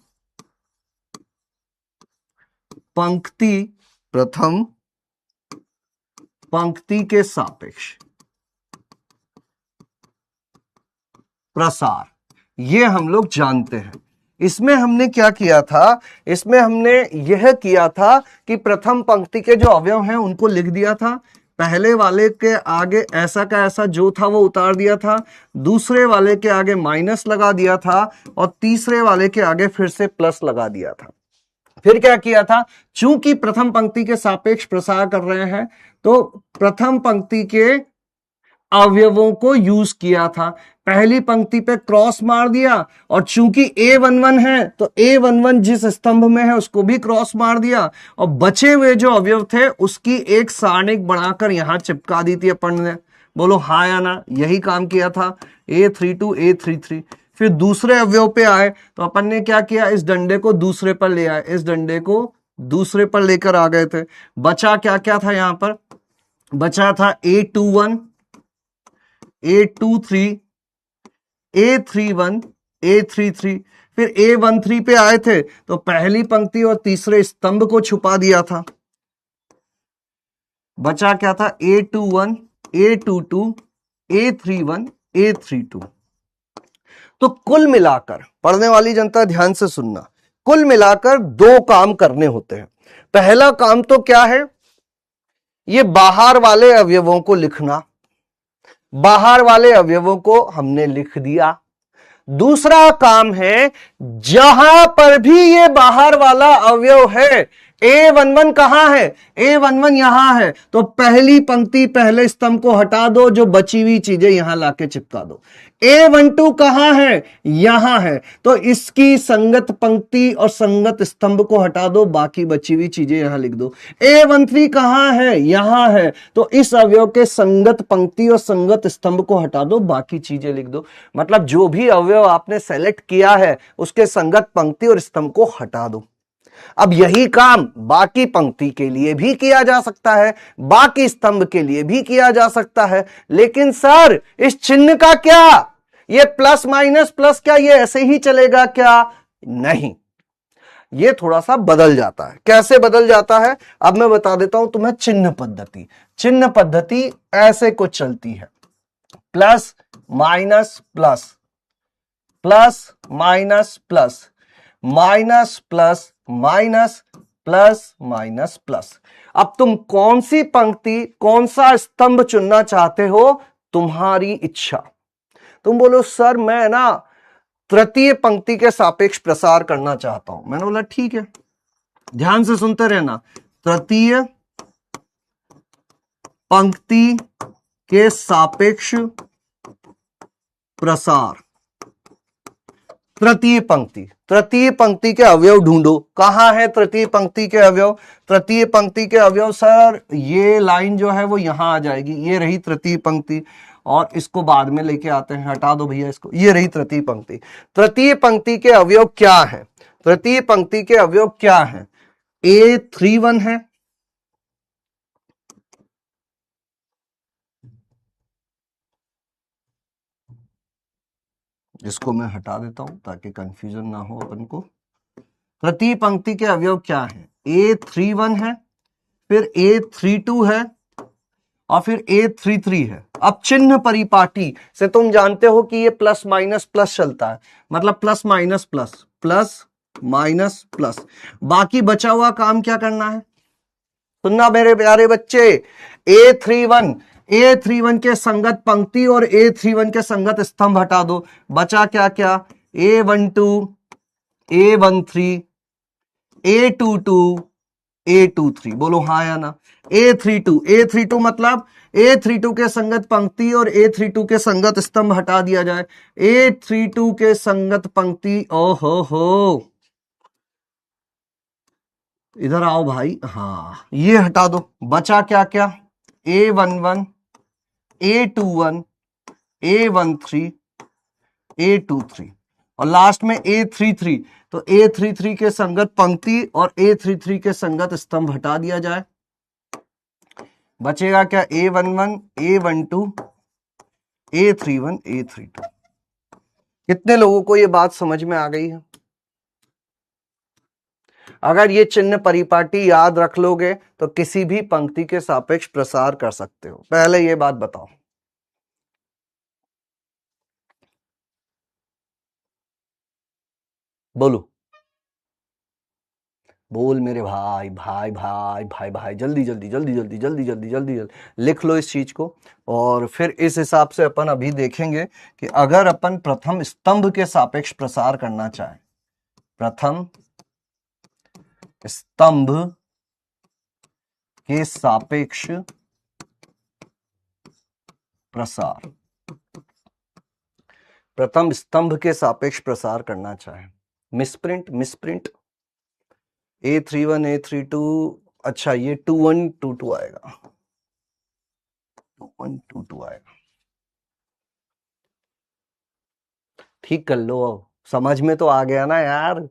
पंक्ति के सापेक्ष प्रसार, ये हम लोग जानते हैं। इसमें हमने क्या किया था, इसमें हमने यह किया था कि प्रथम पंक्ति के जो अवयव हैं उनको लिख दिया था। पहले वाले के आगे ऐसा का ऐसा जो था वो उतार दिया था, दूसरे वाले के आगे माइनस लगा दिया था, और तीसरे वाले के आगे फिर से प्लस लगा दिया था। फिर क्या किया था, चूंकि प्रथम पंक्ति के सापेक्ष प्रसार कर रहे हैं तो प्रथम पंक्ति के अवयवों को यूज किया था। पहली पंक्ति पे क्रॉस मार दिया, और चूंकि A11 है तो A11 जिस स्तंभ में है उसको भी क्रॉस मार दिया, और बचे हुए जो अवयव थे उसकी एक सारणिक बनाकर यहां चिपका दी थी अपन ने। बोलो हाँ या ना, यही काम किया था। A32 A33। फिर दूसरे अवयव पे आए तो अपन ने क्या किया, इस डंडे को दूसरे पर ले आए, इस डंडे को दूसरे पर लेकर आ गए थे। बचा क्या क्या था, यहां पर बचा था A21 A23 A31 A33। फिर A13 पे आए थे तो पहली पंक्ति और तीसरे स्तंभ को छुपा दिया था। बचा क्या था, A21 A22 A31 A32। तो कुल मिलाकर, पढ़ने वाली जनता ध्यान से सुनना, कुल मिलाकर 2 काम करने होते हैं। पहला काम तो क्या है, ये बाहर वाले अवयवों को लिखना। बाहर वाले अवयवों को हमने लिख दिया। दूसरा काम है, जहां पर भी ये बाहर वाला अवयव है, A11 कहां है, A11 यहां है, तो पहली पंक्ति पहले स्तंभ को हटा दो, जो बची हुई चीजें यहां लाके चिपका दो। A12 कहां है, यहां है, तो इसकी संगत पंक्ति और संगत स्तंभ को हटा दो, बाकी बची हुई चीजें यहां लिख दो। A13 कहां है, यहां है, तो इस अवयव के संगत पंक्ति और संगत स्तंभ को हटा दो, बाकी चीजें लिख दो। मतलब जो भी अवयव आपने सेलेक्ट किया है उसके संगत पंक्ति और स्तंभ को हटा दो। अब यही काम बाकी पंक्ति के लिए भी किया जा सकता है, बाकी स्तंभ के लिए भी किया जा सकता है। लेकिन सर इस चिन्ह का क्या, ये प्लस माइनस प्लस, क्या ये ऐसे ही चलेगा क्या? नहीं, ये थोड़ा सा बदल जाता है। कैसे बदल जाता है अब मैं बता देता हूं तुम्हें। चिन्ह पद्धति, चिन्ह पद्धति ऐसे कुछ चलती है, plus minus plus, plus minus plus, minus plus minus, plus minus plus. अब तुम कौन सी पंक्ति, कौन सा स्तंभ चुनना चाहते हो, तुम्हारी इच्छा। तुम बोलो सर मैं ना तृतीय पंक्ति के सापेक्ष प्रसार करना चाहता हूं। मैंने बोला ठीक है, ध्यान से सुनते रहना। तृतीय पंक्ति के सापेक्ष प्रसार, तृतीय पंक्ति, तृतीय पंक्ति के अवयव ढूंढो। कहां है तृतीय पंक्ति के अवयव? तृतीय पंक्ति के अवयव सर ये लाइन जो है वो यहां आ जाएगी, ये रही तृतीय पंक्ति, और इसको बाद में लेके आते हैं, हटा दो भैया इसको, ये रही तृतीय पंक्ति। तृतीय पंक्ति के अवयव क्या है? तृतीय पंक्ति के अवयव क्या है? A31 है, इसको मैं हटा देता हूं ताकि कंफ्यूजन ना हो अपन को। तृतीय पंक्ति के अवयव क्या है? A31 है, फिर A32 है, और फिर A33 है। अब चिन्ह परिपाटी से तुम जानते हो कि ये प्लस माइनस प्लस चलता है, मतलब plus minus plus, plus minus plus. बाकी बचा हुआ काम क्या करना है? सुनना मेरे प्यारे बच्चे, A31 के संगत पंक्ति और A31 के संगत स्तंभ हटा दो। बचा क्या क्या? A12, A13, A22, A23। बोलो हाँ या ना? A32 मतलब A32 के संगत पंक्ति और A32 के संगत स्तंभ हटा दिया जाए। A32 के संगत पंक्ति, ओहो हो, इधर आओ भाई, हाँ ये हटा दो। बचा क्या क्या? A11, A21, A13, A23, और लास्ट में A33। तो A33 के संगत पंक्ति और A33 के संगत स्तंभ हटा दिया जाए। बचेगा क्या? A11, A12, A31, A32। कितने लोगों को ये बात समझ में आ गई है? अगर ये चिन्ह परिपाटी याद रख लोगे तो किसी भी पंक्ति के सापेक्ष प्रसार कर सकते हो। पहले ये बात बताओ। बोलो, बोल मेरे भाई भाई भाई भाई भाई, जल्दी जल्दी जल्दी जल्दी जल्दी जल्दी जल्दी जल्दी लिख लो इस चीज को। और फिर इस हिसाब से अपन अभी देखेंगे कि अगर अपन प्रथम स्तंभ के सापेक्ष प्रसार करना चाहें, प्रथम स्तंभ के सापेक्ष प्रसार, प्रथम स्तंभ के सापेक्ष प्रसार करना चाहें, मिसप्रिंट मिसप्रिंट, A31 A32, अच्छा ये 2122 आएगा, 2122 आएगा। ठीक कर लो, समझ में तो आ गया ना यार।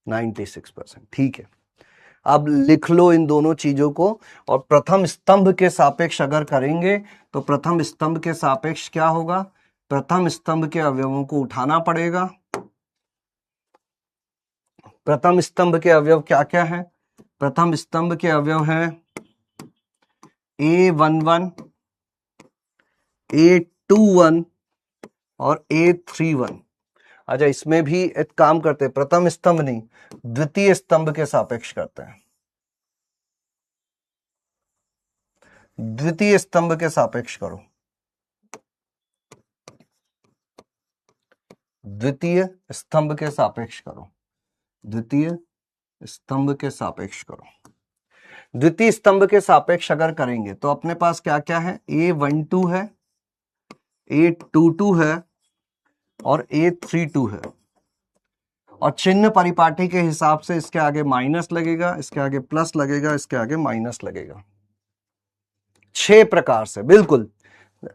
96%, ठीक है। अब लिख लो इन दोनों चीजों को, और प्रथम स्तंभ के सापेक्ष अगर करेंगे तो प्रथम स्तंभ के सापेक्ष क्या होगा? प्रथम स्तंभ के अवयवों को उठाना पड़ेगा। प्रथम स्तंभ के अवयव क्या क्या है? प्रथम स्तंभ के अवयव हैं A11, A21 और A31। अच्छा, इसमें भी एक काम करते हैं, प्रथम स्तंभ नहीं, द्वितीय स्तंभ के सापेक्ष करते हैं। द्वितीय स्तंभ के सापेक्ष करो, द्वितीय स्तंभ के सापेक्ष करो, द्वितीय स्तंभ के सापेक्ष करो। द्वितीय स्तंभ के सापेक्ष अगर करेंगे तो अपने पास क्या क्या है? A12 है, A22 है और A32 है। और चिन्ह परिपाटी के हिसाब से इसके आगे माइनस लगेगा, इसके आगे प्लस लगेगा, इसके आगे माइनस लगेगा। 6 प्रकार से, बिल्कुल,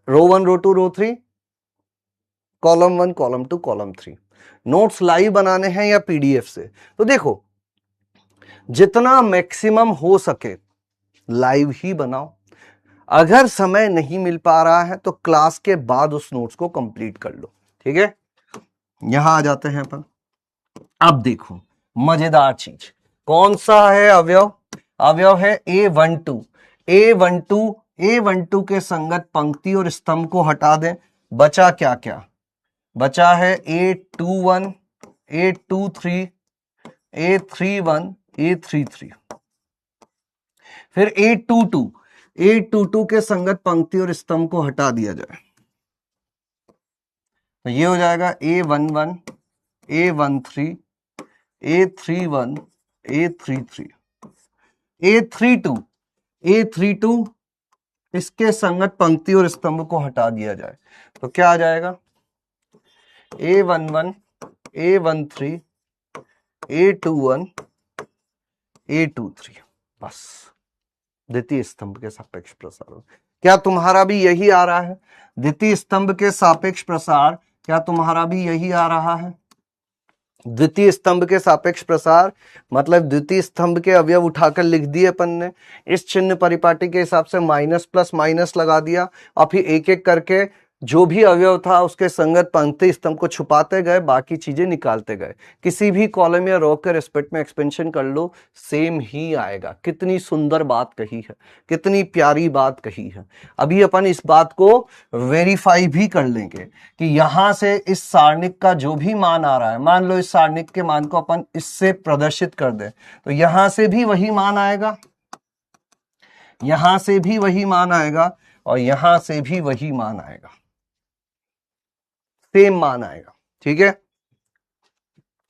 रो 1 रो 2 रो 3, column 1 column 2 column 3। Notes live बनाने हैं या PDF से? तो देखो, जितना मैक्सिमम हो सके लाइव ही बनाओ। अगर समय नहीं मिल पा रहा है तो क्लास के बाद उस नोट्स को कंप्लीट कर लो, ठीक है? यहां आ जाते हैं अपन। अब देखो मजेदार चीज, कौन सा है अवयव? अवयव है A12। A12 के संगत पंक्ति और स्तंभ को हटा दें, बचा क्या क्या? बचा है A21, A23, A31, A33। फिर A22 के संगत पंक्ति और स्तंभ को हटा दिया जाए तो ये हो जाएगा A11, A13, A31, A33, A32 इसके संगत पंक्ति और स्तंभ को हटा दिया जाए तो क्या आ जाएगा? A11, A13, A21, A23। बस द्वितीय स्तंभ के सापेक्ष प्रसार। क्या तुम्हारा भी यही आ रहा है? द्वितीय स्तंभ के सापेक्ष प्रसार, क्या तुम्हारा भी यही आ रहा है? द्वितीय स्तंभ के सापेक्ष प्रसार मतलब द्वितीय स्तंभ के अवयव उठाकर लिख दिए अपन ने, इस चिन्ह परिपाटी के हिसाब से माइनस प्लस माइनस लगा दिया और फिर एक एक करके जो भी अवयव था उसके संगत पंक्ति स्तंभ को छुपाते गए, बाकी चीजें निकालते गए। किसी भी कॉलम या रो के रिस्पेक्ट में एक्सपेंशन कर लो, सेम ही आएगा। कितनी सुंदर बात कही है, कितनी प्यारी बात कही है। अभी अपन इस बात को वेरीफाई भी कर लेंगे कि यहां से इस सारणिक का जो भी मान आ रहा है, मान लो इस सारणिक के मान को अपन इससे प्रदर्शित कर दें तो यहां से भी वही मान आएगा, यहां से भी वही मान आएगा और यहां से भी वही मान आएगा, सेम मान आएगा। ठीक है,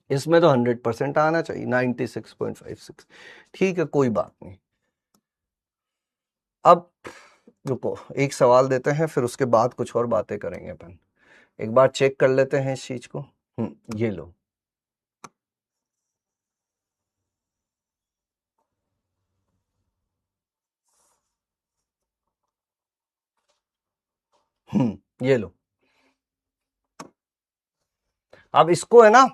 इसमें तो 100% आना चाहिए, 96.56। ठीक है, कोई बात नहीं। अब रुको, एक सवाल देते हैं, फिर उसके बाद कुछ और बातें करेंगे अपन। एक बार चेक कर लेते हैं इस चीज को। ये लो, ये लो। अब इसको है ना,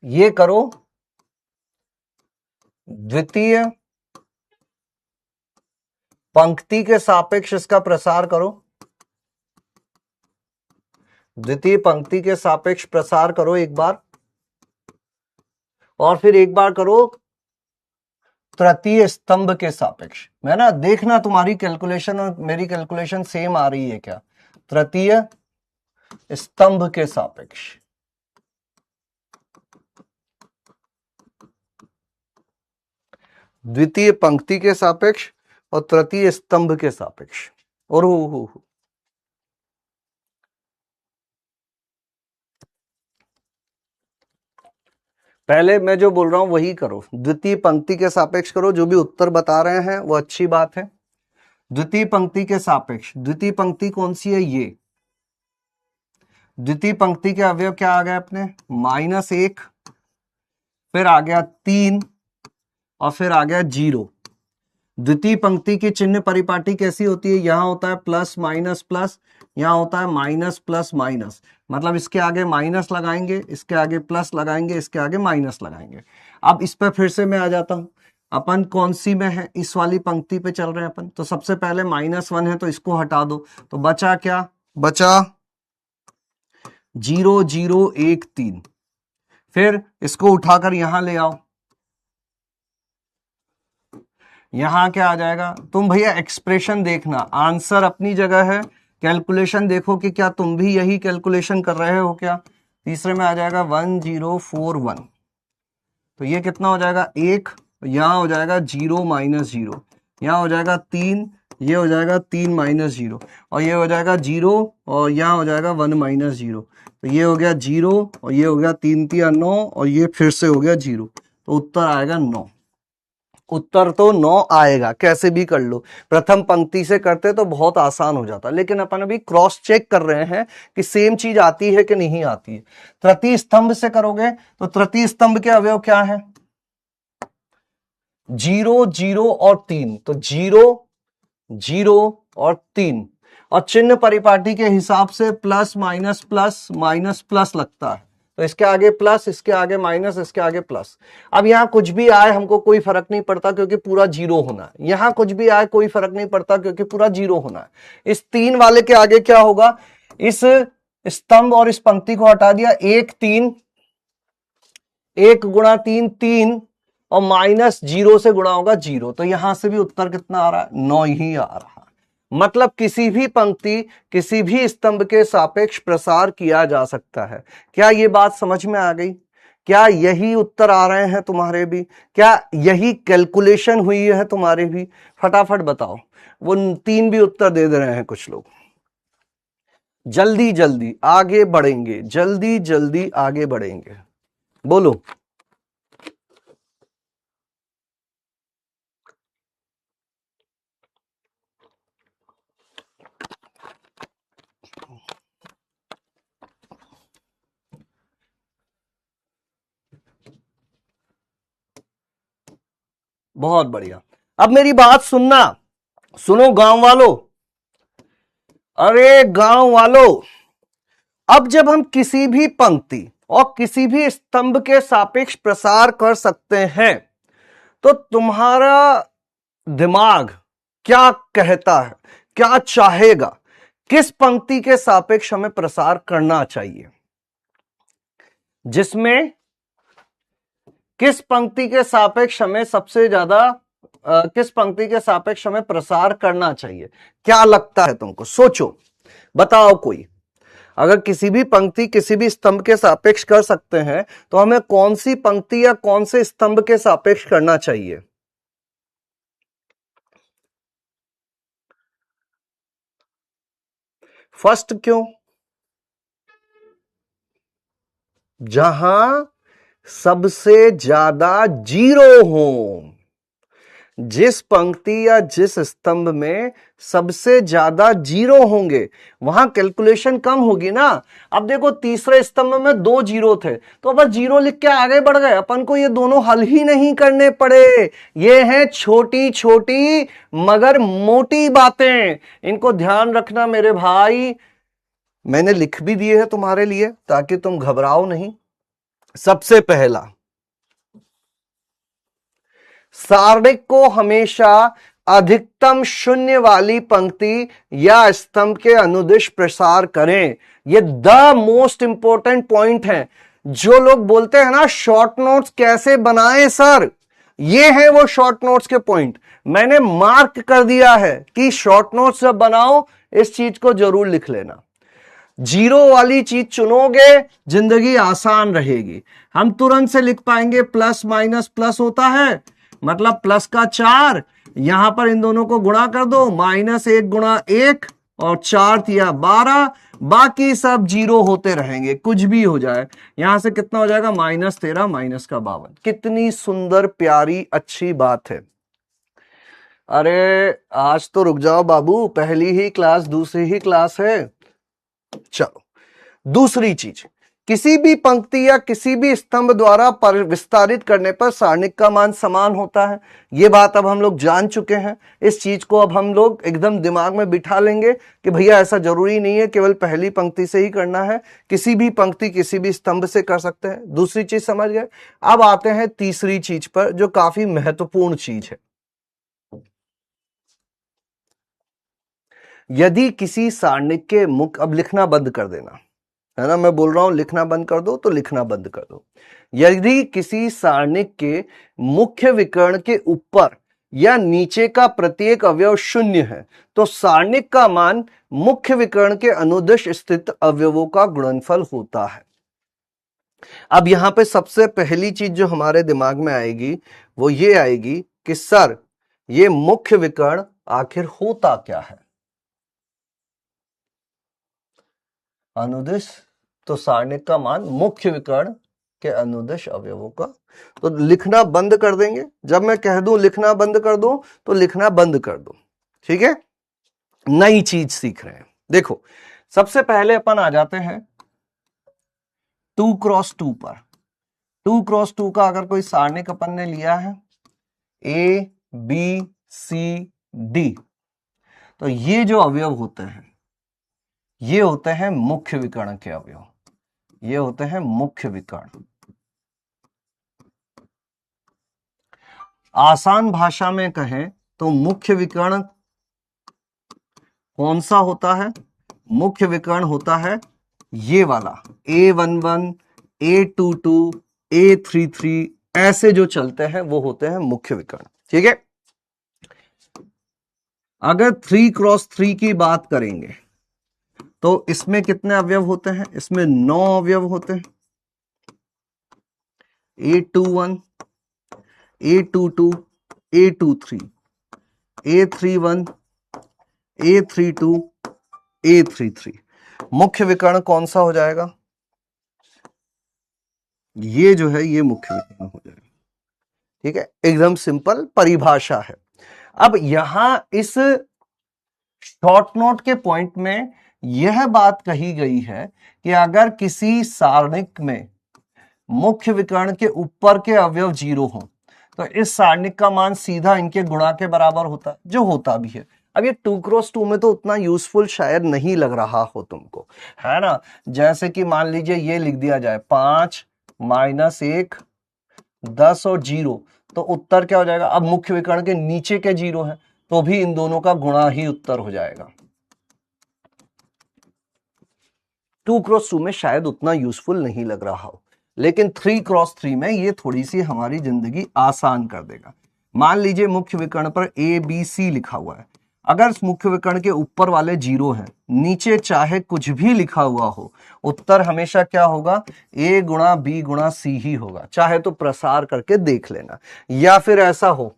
ये करो, द्वितीय पंक्ति के सापेक्ष इसका प्रसार करो, द्वितीय पंक्ति के सापेक्ष प्रसार करो एक बार, और फिर एक बार करो तृतीय स्तंभ के सापेक्ष। मैं ना देखना तुम्हारी कैलकुलेशन और मेरी कैलकुलेशन सेम आ रही है क्या। तृतीय स्तंभ के सापेक्ष, द्वितीय पंक्ति के सापेक्ष और तृतीय स्तंभ के सापेक्ष। और हो पहले मैं जो बोल रहा हूं वही करो, द्वितीय पंक्ति के सापेक्ष करो। जो भी उत्तर बता रहे हैं वो अच्छी बात है। द्वितीय पंक्ति के सापेक्ष, द्वितीय पंक्ति कौन सी है? ये द्वितीय पंक्ति के अवयव क्या आ गए अपने? -1, फिर आ गया 3 और फिर आ गया 0। द्वितीय पंक्ति की चिन्ह परिपाटी कैसी होती है? यहां होता है प्लस माइनस प्लस, यहां होता है माइनस प्लस माइनस। मतलब इसके आगे माइनस लगाएंगे, इसके आगे प्लस लगाएंगे, इसके आगे माइनस लगाएंगे। अब इस पर फिर से मैं आ जाता हूं, अपन कौन सी में है? इस वाली पंक्ति पे चल रहे हैं अपन। तो सबसे पहले -1 है तो इसको हटा दो, तो बचा क्या? बचा 0 0 1 3। फिर इसको उठाकर यहां ले आओ, यहां क्या आ जाएगा? तुम भैया एक्सप्रेशन देखना, आंसर अपनी जगह है, कैलकुलेशन देखो कि क्या तुम भी यही कैलकुलेशन कर रहे हो क्या। तीसरे में आ जाएगा 1041, तो ये कितना हो जाएगा? 1, यहां हो जाएगा 0 - 0, यहां हो जाएगा 3, ये हो जाएगा 3 - 0, और ये हो जाएगा 0, और यहां हो जाएगा 1 - 0। तो ये हो गया 0 और ये हो गया 3 3 9 और ये फिर से हो गया 0। तो उत्तर आएगा 9। उत्तर तो 9 आएगा, कैसे भी कर लो। प्रथम पंक्ति से करते तो बहुत आसान हो जाता, लेकिन अपन अभी क्रॉस चेक कर रहे हैं कि सेम चीज आती है कि नहीं आती है। तृतीय स्तंभ से करोगे तो तृतीय स्तंभ के अवयव क्या है? 0 0 और 3। तो 0 0 और 3, और चिन्ह परिपाटी के हिसाब से plus minus plus minus plus लगता है। तो इसके आगे प्लस, इसके आगे माइनस, इसके आगे प्लस। अब यहां कुछ भी आए हमको कोई फर्क नहीं पड़ता क्योंकि पूरा 0 होना है। यहां कुछ भी आए कोई फर्क नहीं पड़ता क्योंकि पूरा 0 होना है। इस 3 वाले के आगे क्या होगा? इस स्तंभ और इस पंक्ति को हटा दिया, 1 3, 1 गुणा 3 3, और माइनस 0 से गुणा होगा 0, तो यहां से भी उत्तर कितना आ रहा है, 9 ही आ रहा है। मतलब किसी भी पंक्ति किसी भी स्तंभ के सापेक्ष प्रसार किया जा सकता है। क्या ये बात समझ में आ गई? क्या यही उत्तर आ रहे हैं तुम्हारे भी? क्या यही कैलकुलेशन हुई है तुम्हारे भी? फटाफट बताओ। वो 3 भी उत्तर दे रहे हैं कुछ लोग। जल्दी जल्दी आगे बढ़ेंगे, जल्दी जल्दी आगे बढ़ेंगे, बोलो। बहुत बढ़िया। अब मेरी बात सुनना, सुनो गांव वालों, अरे गांव वालों, अब जब हम किसी भी पंक्ति और किसी भी स्तंभ के सापेक्ष प्रसार कर सकते हैं, तो तुम्हारा दिमाग क्या कहता है, क्या चाहेगा, किस पंक्ति के सापेक्ष हमें प्रसार करना चाहिए? जिसमें किस पंक्ति के सापेक्ष हमें सबसे ज्यादा किस पंक्ति के सापेक्ष हमें प्रसार करना चाहिए? क्या लगता है तुमको? सोचो, बताओ कोई। अगर किसी भी पंक्ति किसी भी स्तंभ के सापेक्ष कर सकते हैं, तो हमें कौन सी पंक्ति या कौन से स्तंभ के सापेक्ष करना चाहिए? फर्स्ट क्यों? जहां सबसे ज्यादा जीरो हो, जिस पंक्ति या जिस स्तंभ में सबसे ज्यादा जीरो होंगे वहां कैलकुलेशन कम होगी ना। अब देखो तीसरे स्तंभ में 2 जीरो थे, तो बस जीरो लिख के आगे बढ़ गए, अपन को ये दोनों हल ही नहीं करने पड़े। ये हैं छोटी छोटी मगर मोटी बातें, इनको ध्यान रखना मेरे भाई। मैंने लिख भी दिए हैं तुम्हारे लिए ताकि तुम घबराओ नहीं। सबसे पहला, सारणिक को हमेशा अधिकतम शून्य वाली पंक्ति या स्तंभ के अनुदिश प्रसार करें। ये द मोस्ट इंपॉर्टेंट पॉइंट है। जो लोग बोलते हैं ना शॉर्ट नोट्स कैसे बनाएं सर, ये है वो शॉर्ट नोट्स के पॉइंट। मैंने मार्क कर दिया है कि शॉर्ट नोट्स जब बनाओ इस चीज को जरूर लिख लेना। जीरो वाली चीज चुनोगे जिंदगी आसान रहेगी। हम तुरंत से लिख पाएंगे प्लस माइनस प्लस होता है, मतलब प्लस का 4, यहां पर इन दोनों को गुणा कर दो, -1 गुणा 1 और 4 या 12, बाकी सब जीरो होते रहेंगे, कुछ भी हो जाए। यहां से कितना हो जाएगा, -13 माइनस का 52। कितनी सुंदर प्यारी अच्छी बात है। अरे आज तो रुक जाओ बाबू, पहली ही क्लास दूसरी ही क्लास है। चलो दूसरी चीज, किसी भी पंक्ति या किसी भी स्तंभ द्वारा विस्तारित करने पर सारणिक का मान समान होता है। यह बात अब हम लोग जान चुके हैं। इस चीज को अब हम लोग एकदम दिमाग में बिठा लेंगे कि भैया ऐसा जरूरी नहीं है केवल पहली पंक्ति से ही करना है, किसी भी पंक्ति किसी भी स्तंभ से कर सकते हैं। दूसरी चीज समझ गए। अब आते हैं तीसरी चीज पर जो काफी महत्वपूर्ण चीज है। यदि किसी सारणिक के मुख्य, अब लिखना बंद कर देना है ना, मैं बोल रहा हूं लिखना बंद कर दो तो लिखना बंद कर दो। यदि किसी सारणिक के मुख्य विकर्ण के ऊपर या नीचे का प्रत्येक अवयव शून्य है तो सारणिक का मान मुख्य विकर्ण के अनुदिश स्थित अवयवों का गुणनफल होता है। अब यहां पे सबसे पहली चीज जो हमारे दिमाग में आएगी वो ये आएगी कि सर ये मुख्य विकर्ण आखिर होता क्या है? अनुदिश, तो सारणिक का मान मुख्य विकर्ण के अनुदिश अवयवों का। तो लिखना बंद कर देंगे, जब मैं कह दूं लिखना बंद कर दो तो लिखना बंद कर दो, ठीक है? नई चीज सीख रहे हैं। देखो सबसे पहले अपन आ जाते हैं 2x2 पर। 2x2 का अगर कोई सारणिक अपन ने लिया है A B C D, तो ये जो अवयव होते हैं ये होते हैं मुख्य विकर्ण के अवयव, ये होते हैं मुख्य विकर्ण। आसान भाषा में कहें तो मुख्य विकर्ण कौन सा होता है? मुख्य विकर्ण होता है ये वाला A11, A22, A33 ऐसे जो चलते हैं वो होते हैं मुख्य विकर्ण। ठीक है, अगर 3x3 की बात करेंगे तो इसमें कितने अवयव होते हैं? इसमें 9 अवयव होते हैं। A21, A22, A23, A31, A32, A33 मुख्य विकर्ण कौन सा हो जाएगा? ये जो है ये मुख्य विकर्ण हो जाएगा। ठीक है, एकदम सिंपल परिभाषा है। अब यहां इस शॉर्ट नोट के पॉइंट में यह बात कही गई है कि अगर किसी सारणिक में मुख्य विकर्ण के ऊपर के अवयव 0 हो तो इस सारणिक का मान सीधा इनके गुणा के बराबर होता है, जो होता भी है। अब ये 2x2 में तो उतना यूजफुल शायद नहीं लग रहा हो तुमको, है ना। जैसे कि मान लीजिए ये लिख दिया जाए 5 - 1 10 और 0, तो उत्तर क्या हो जाएगा? अब मुख्य विकर्ण के नीचे के 0 है तो भी इन दोनों का गुणा ही उत्तर हो जाएगा। 2x2 में शायद उतना यूजफुल नहीं लग रहा हो, लेकिन 3x3 में ये थोड़ी सी हमारी जिंदगी आसान कर देगा। मान लीजिए मुख्य विकर्ण पर ABC लिखा हुआ है। अगर इस मुख्य विकर्ण के ऊपर वाले 0 हैं, नीचे चाहे कुछ भी लिखा हुआ हो, उत्तर हमेशा क्या होगा? A गुणा B गुणा C ही होगा। चाहे तो प्रसार करके देख लेना, या फिर ऐसा हो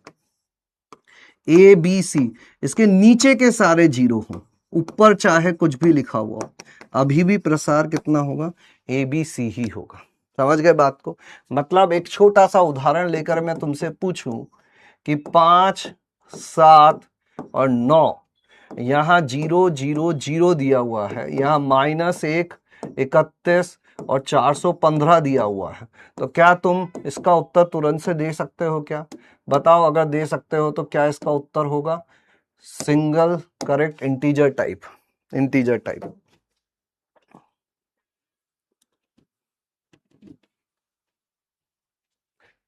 ABC इसके नीचे के सारे 0 हों, ऊपर चाहे कुछ भी लिखा हुआ हो, अभी भी प्रसार कितना होगा? ABC ही होगा। समझ गए बात को? मतलब एक छोटा सा उदाहरण लेकर मैं तुमसे पूछूं कि 5, 7 और 9, यहां 0 0 0 दिया हुआ है, यहां -1, 31 और 415 दिया हुआ है, तो क्या तुम इसका उत्तर तुरंत से दे सकते हो क्या? बताओ, अगर दे सकते हो तो क्या इसका उत्तर होगा? Single correct integer type. Integer type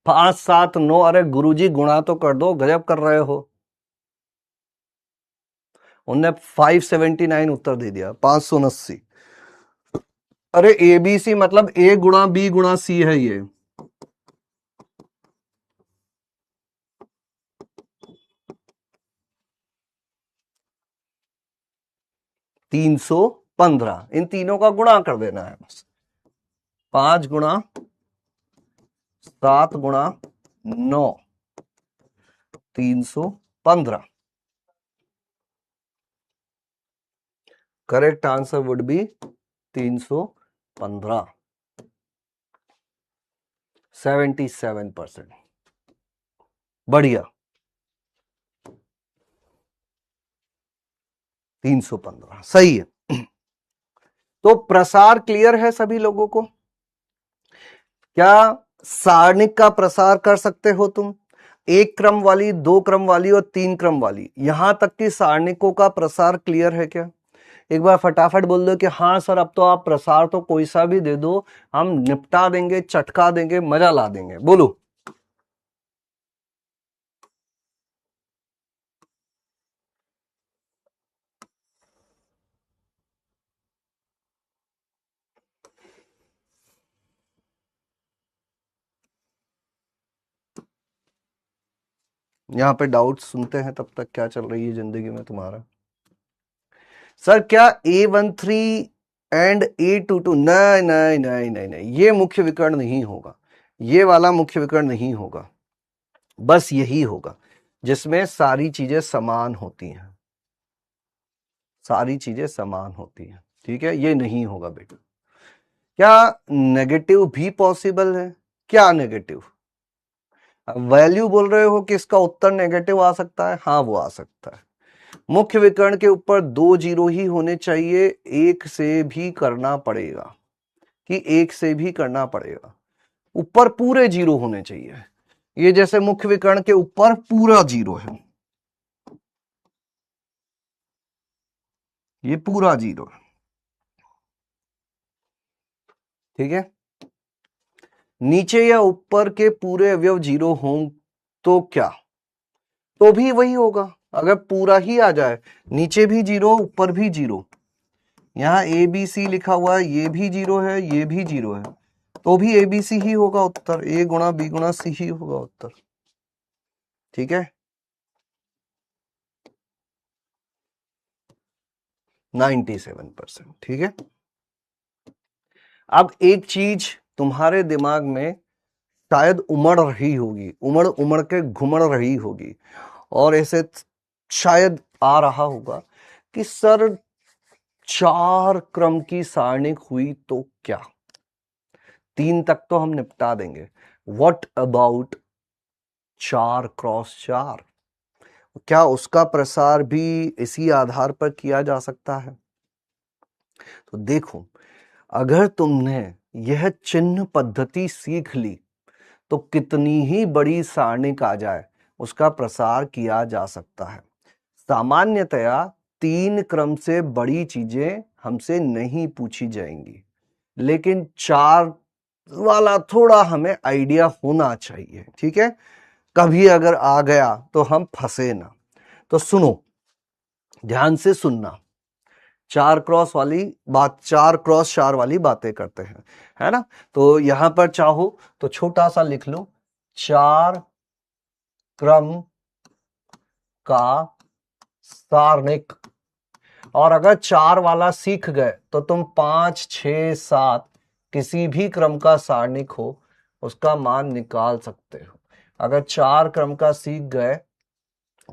5, 7, 9। अरे गुरुजी गुणा तो कर दो, गजब कर रहे हो। उनने 579 उत्तर दे दिया, 579। अरे ABC मतलब A गुणा B गुणा C है ये। $315, इन तीनों का गुणा कर देना है बस। 5 गुणा 7 गुणा 9, 315। Correct answer would be 315, 77%। बढ़िया, 315 सही है। तो प्रसार क्लियर है सभी लोगों को? क्या सारणिक का प्रसार कर सकते हो तुम? 1 क्रम वाली, 2 क्रम वाली और 3 क्रम वाली, यहां तक की सारणिकों का प्रसार क्लियर है क्या? एक बार फटाफट बोल दो कि हाँ सर, अब तो आप प्रसार तो कोई सा भी दे दो, हम निपटा देंगे, चटका देंगे, मजा ला देंगे। बोलो। यहां पे डाउट सुनते हैं, तब तक क्या चल रही है जिंदगी में तुम्हारा? सर क्या A13 एंड A22? नहीं नहीं नहीं नहीं नहीं, ये मुख्य विकर्ण नहीं होगा, ये वाला मुख्य विकर्ण नहीं होगा। बस यही होगा जिसमें सारी चीजें समान होती हैं, सारी चीजें समान होती हैं। ठीक है, ये नहीं होगा बेटा। क्या नेगेटिव भी पॉसिबल है? क्या नेगेटिव? वैल्यू बोल रहे हो कि इसका उत्तर नेगेटिव आ सकता है? हाँ, वो आ सकता है। मुख्य विकर्ण के ऊपर 2 0 ही होने चाहिए, एक से भी करना पड़ेगा, कि एक से भी करना पड़ेगा। ऊपर पूरे 0 होने चाहिए। ये जैसे मुख्य विकर्ण के ऊपर पूरा 0 है, ये पूरा 0 है। ठीक है, नीचे या ऊपर के पूरे अवयव 0 हों तो क्या? तो भी वही होगा। अगर पूरा ही आ जाए, नीचे भी 0 ऊपर भी 0, यहाँ ए बी सी लिखा हुआ है, ये भी 0 है, ये भी 0 है, तो भी ए बी सी ही होगा उत्तर, ए गुणा बी गुणा सी ही होगा उत्तर। ठीक है, 97%। ठीक है, अब एक चीज तुम्हारे दिमाग में शायद उमड़ रही होगी, उमड़ उमड़ के घुमड़ रही होगी, और ऐसे शायद आ रहा होगा कि सर 4 क्रम की सारणी हुई तो क्या, 3 तक तो हम निपटा देंगे, व्हाट अबाउट 4 क्रॉस 4, क्या उसका प्रसार भी इसी आधार पर किया जा सकता है? तो देखो, अगर तुमने यह चिन्ह पद्धति सीख ली तो कितनी ही बड़ी सारणिक आ जाए उसका प्रसार किया जा सकता है। सामान्यतया 3 क्रम से बड़ी चीजें हमसे नहीं पूछी जाएंगी, लेकिन 4 वाला थोड़ा हमें आइडिया होना चाहिए। ठीक है, कभी अगर आ गया तो हम फंसे ना। तो सुनो, ध्यान से सुनना, 4 क्रॉस वाली बात, 4 क्रॉस 4 वाली बातें करते हैं, है ना। तो यहां पर चाहो तो छोटा सा लिख लो, 4 क्रम का सारणिक, और अगर 4 वाला सीख गए तो तुम 5, 6, 7 किसी भी क्रम का सारणिक हो उसका मान निकाल सकते हो। अगर 4 क्रम का सीख गए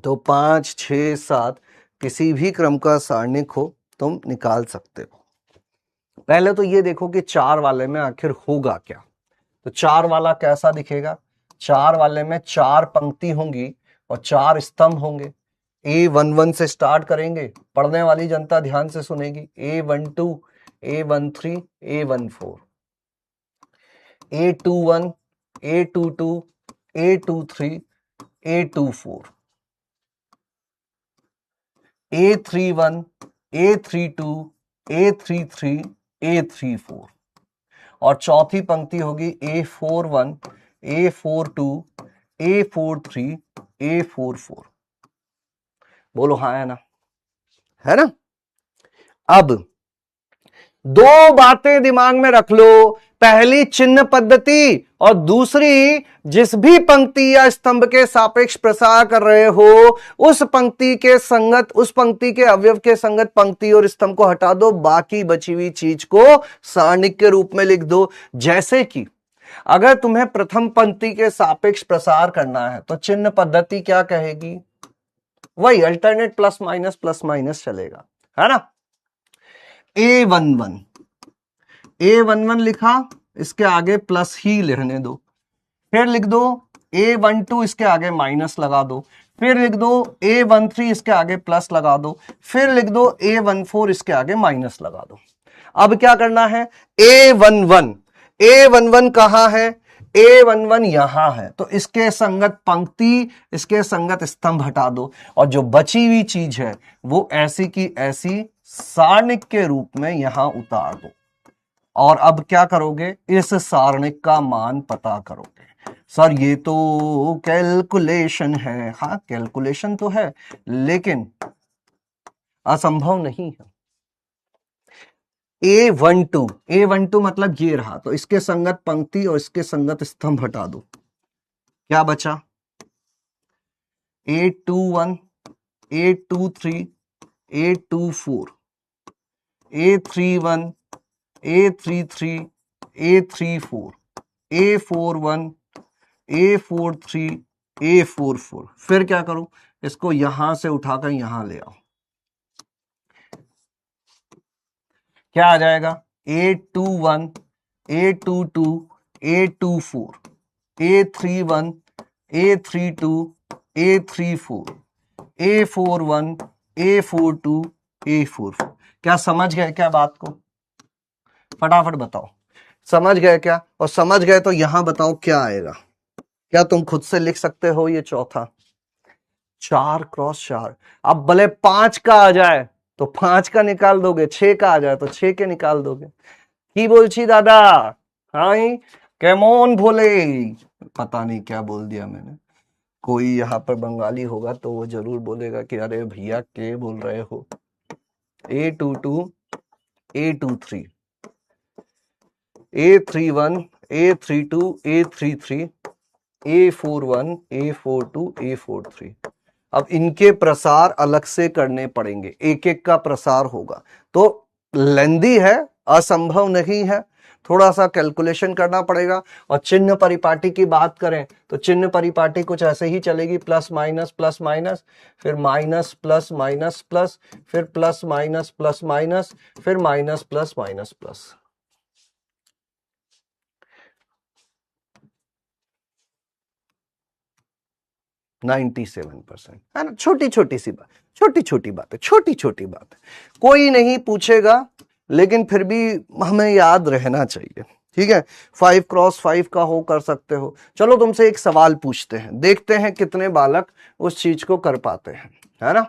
तो 5, 6, 7 किसी भी क्रम का सारणिक हो तुम निकाल सकते हो। पहले तो ये देखो कि 4 वाले में आखिर होगा क्या। तो 4 वाला कैसा दिखेगा? 4 वाले में 4 पंक्ति होंगी और 4 स्तंभ होंगे। A11 से स्टार्ट करेंगे, पढ़ने वाली जनता ध्यान से सुनेगी। A12, A13, A14, A21, A22, A23, A24, A31, A32, A33, A34, और चौथी पंक्ति होगी A41, A42, A43, A44। बोलो हाँ है ना, है ना। अब 2 बातें दिमाग में रख लो, पहली चिन्ह पद्धति और दूसरी जिस भी पंक्ति या स्तंभ के सापेक्ष प्रसार कर रहे हो उस पंक्ति के संगत, उस पंक्ति के अवयव के संगत पंक्ति और स्तंभ को हटा दो, बाकी बची हुई चीज को सारणिक के रूप में लिख दो। जैसे कि अगर तुम्हें प्रथम पंक्ति के सापेक्ष प्रसार करना है तो चिन्ह पद्धति क्या कहेगी? वही अल्टरनेट प्लस माइनस चलेगा, है ना। A11, A11 लिखा, इसके आगे प्लस ही लिखने दो, फिर लिख दो A12, इसके आगे माइनस लगा दो, फिर लिख दो A13, इसके आगे प्लस लगा दो, फिर लिख दो A14, इसके आगे माइनस लगा दो। अब क्या करना है? A11 कहां है? A11 यहां है, तो इसके संगत पंक्ति, इसके संगत स्तंभ हटा दो, और जो बची हुई चीज है वो ऐसी की ऐसी सारणिक के रूप में यहां उतार दो। और अब क्या करोगे? इस सारणिक का मान पता करोगे। सर ये तो कैलकुलेशन है। हाँ कैलकुलेशन तो है, लेकिन असंभव नहीं है। A12 मतलब ये रहा, तो इसके संगत पंक्ति और इसके संगत स्तंभ हटा दो, क्या बचा? A21, A23, A24, A31, A33, A34, A41, A43, A44। फिर क्या करो? इसको यहां से उठाकर यहां ले आओ, क्या आ जाएगा? A21, A22, A24, A31, A32, A34, A41, A42, A44। क्या समझ गए क्या बात को? फटाफट बताओ, समझ गए क्या? और समझ गए तो यहां बताओ क्या आएगा? क्या तुम खुद से लिख सकते हो ये चौथा? 4 क्रॉस 4। अब भले 5 का आ जाए तो 5 का निकाल दोगे, 6 का आ जाए तो 6 के निकाल दोगे। की बोलची दादा? हाँ केमोन भोले, पता नहीं क्या बोल दिया मैंने। कोई यहाँ पर बंगाली होगा तो वो जरूर बोलेगा कि अरे भैया के बोल रहे हो। A22, A23, A31, A32, A33, A41, A42, A43। अब इनके प्रसार अलग से करने पड़ेंगे, एक एक का प्रसार होगा, तो लेंदी है, असंभव नहीं है, थोड़ा सा कैलकुलेशन करना पड़ेगा। और चिन्ह परिपाटी की बात करें तो चिन्ह परिपाटी कुछ ऐसे ही चलेगी, प्लस माइनस, फिर माइनस प्लस माइनस प्लस, फिर प्लस माइनस प्लस माइनस, फिर माइनस प्लस माइनस प्लस। %97 है ना। छोटी छोटी सी बात, छोटी छोटी बात है, छोटी छोटी बात है, कोई नहीं पूछेगा, लेकिन फिर भी हमें याद रहना चाहिए, ठीक है। 5x5 का हो कर सकते हो। चलो तुमसे एक सवाल पूछते हैं, देखते हैं कितने बालक उस चीज को कर पाते हैं, है ना।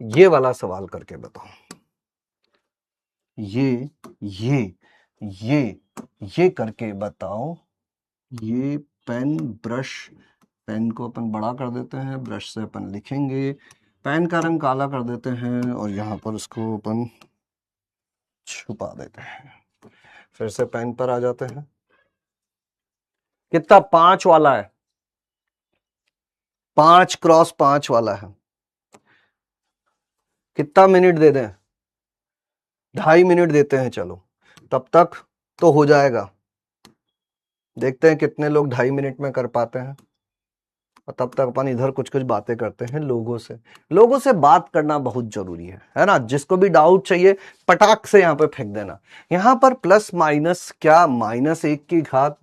ये वाला सवाल करके बताओ, ये ये करके बताओ। ये पेन ब्रश, पेन को अपन बड़ा कर देते हैं, ब्रश से अपन लिखेंगे, पेन का रंग काला कर देते हैं और यहाँ पर उसको अपन छुपा देते हैं। फिर से पेन पर आ जाते हैं। कितना? 5 वाला है, 5x5 वाला है। कितना मिनट दे दें? 2.5 मिनट देते हैं, चलो तब तक तो हो जाएगा। देखते हैं कितने लोग 2.5 मिनट में कर पाते हैं, और तब तक अपन इधर कुछ कुछ बातें करते हैं लोगों से। लोगों से बात करना बहुत जरूरी है ना। जिसको भी डाउट चाहिए पटाख से यहाँ पे फेंक देना। यहाँ पर प्लस माइनस क्या, -1 की घात।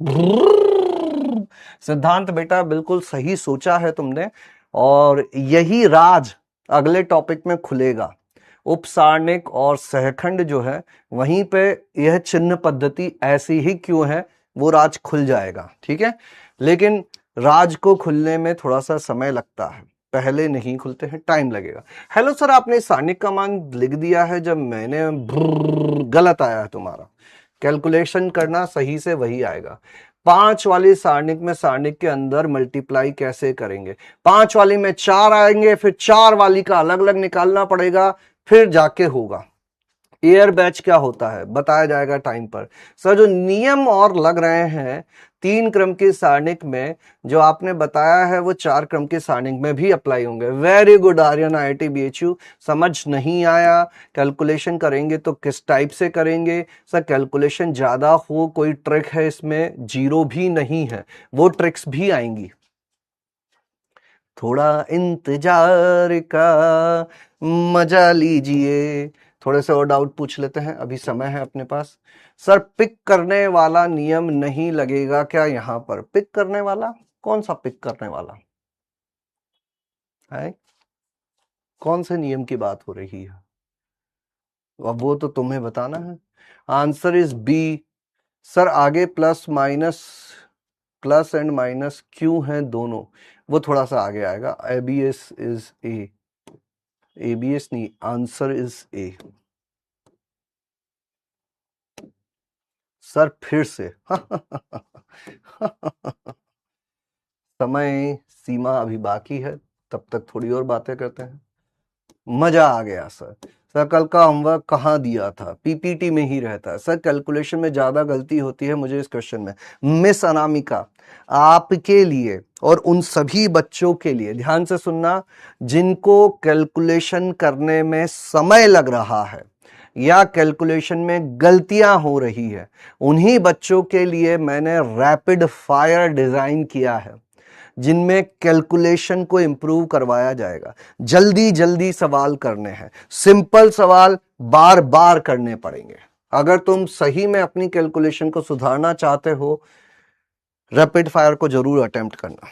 सिद्धांत बेटा बिल्कुल सही सोचा है तुमने, और यही राज अगले टॉपिक में खुलेगा। उपसारणिक और सहखंड जो है, वहीं पे यह चिन्ह पद्धति ऐसी ही क्यों है, वो राज खुल जाएगा, ठीक है। लेकिन राज को खुलने में थोड़ा सा समय लगता है, पहले नहीं खुलते हैं, टाइम लगेगा। हेलो सर, आपने सारणिक का मान लिख दिया है, जब मैंने गलत आया है तुम्हारा। कैलकुलेशन करना सही से, वही आएगा। 5 वाली सारणिक में सारणिक के अंदर मल्टीप्लाई कैसे करेंगे? 5 वाली में 4 आएंगे, फिर 4 वाली का अलग अलग निकालना पड़ेगा, फिर जाके होगा। एयर बैच क्या होता है बताया जाएगा टाइम पर। सर जो नियम और लग रहे हैं 3 क्रम की सारणिक में, जो आपने बताया है वो 4 क्रम की सारणिक में भी अप्लाई होंगे। Very good Aryan, IIT BHU। समझ नहीं आया, कैलकुलेशन करेंगे तो किस टाइप से करेंगे? सर कैलकुलेशन ज्यादा हो, कोई ट्रिक है इसमें? जीरो भी नहीं है, वो ट्रिक्स भी आएंगी। थोड़ा इंतजार का मजा लीजिए। थोड़े से और डाउट पूछ लेते हैं, अभी समय है अपने पास। सर पिक करने वाला नियम नहीं लगेगा क्या यहाँ पर? पिक करने वाला कौन सा? पिक करने वाला है कौन से नियम की बात हो रही है? अब वो तो तुम्हें बताना है। Answer is B. सर आगे plus minus, plus and minus क्यों है दोनों? वो थोड़ा सा आगे आएगा। ABS इज ए, ABS नहीं, आंसर इज ए। सर फिर से समय सीमा अभी बाकी है, तब तक थोड़ी और बातें करते हैं। मजा आ गया सर। सर कल का होमवर्क कहाँ दिया था? PPT में ही रहता है सर। कैलकुलेशन में ज्यादा गलती होती है मुझे इस क्वेश्चन में। मिस अनामिका, आपके लिए और उन सभी बच्चों के लिए ध्यान से सुनना जिनको कैलकुलेशन करने में समय लग रहा है या कैलकुलेशन में गलतियां हो रही है, उन्हीं बच्चों के लिए मैंने रैपिड फायर डिजाइन किया है, जिनमें कैलकुलेशन को इंप्रूव करवाया जाएगा। जल्दी जल्दी सवाल करने हैं, सिंपल सवाल बार बार करने पड़ेंगे। अगर तुम सही में अपनी कैलकुलेशन को सुधारना चाहते हो, रैपिड फायर को जरूर अटेम्प्ट करना।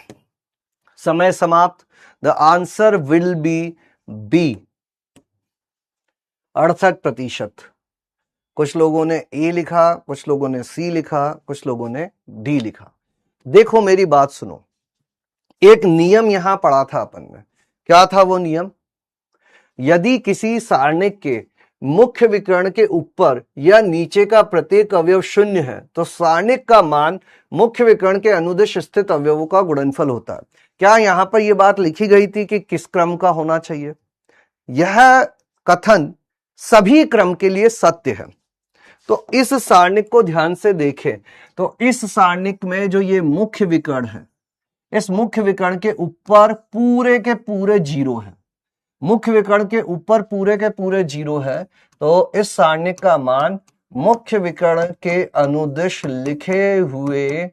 समय समाप्त। The answer will be B, 68%। कुछ लोगों ने ए लिखा, कुछ लोगों ने सी लिखा, कुछ लोगों ने डी लिखा। देखो मेरी बात सुनो, एक नियम यहां पढ़ा था अपन ने। क्या था वो नियम? यदि किसी सारणिक के मुख्य विकर्ण के ऊपर या नीचे का प्रत्येक अवयव 0 है, तो सारणिक का मान मुख्य विकर्ण के अनुदिश स्थित अवयवों का गुणनफल होता है। क्या यहां पर यह बात लिखी गई थी कि किस क्रम का होना चाहिए? यह कथन सभी क्रम के लिए सत्य है। तो इस सारणिक को ध्यान से देखें तो इस सारणिक में जो ये मुख्य विकर्ण है, इस मुख्य विकर्ण के ऊपर पूरे के पूरे जीरो है, मुख्य विकर्ण के ऊपर पूरे के पूरे जीरो है। तो इस सारणिक का मान मुख्य विकर्ण के अनुदिश लिखे हुए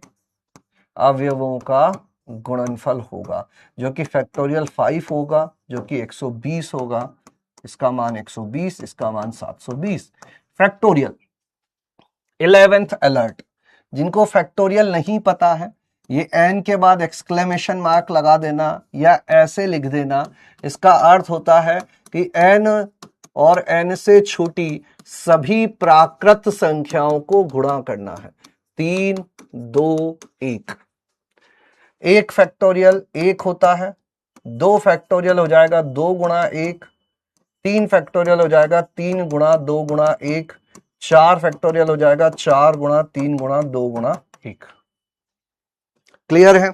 अवयवों का गुणनफल होगा, जो कि फैक्टोरियल 5 होगा, जो कि 120 होगा। इसका मान 120, इसका मान 720। फैक्टोरियल 11th अलर्ट, जिनको फैक्टोरियल नहीं पता है, ये n के बाद एक्सक्लेमेशन मार्क लगा देना या ऐसे लिख देना। इसका अर्थ होता है कि n और n से छोटी सभी प्राकृत संख्याओं को गुणा करना है। 3, 2, 1। एक फैक्टोरियल 1 होता है, 2 फैक्टोरियल हो जाएगा 2 गुणा 1, 3 फैक्टोरियल हो जाएगा 3 गुणा 2 गुणा 1, 4 फैक्टोरियल हो जाएगा 4 गुणा 3 गुणा 2 गुणा 1। क्लियर है?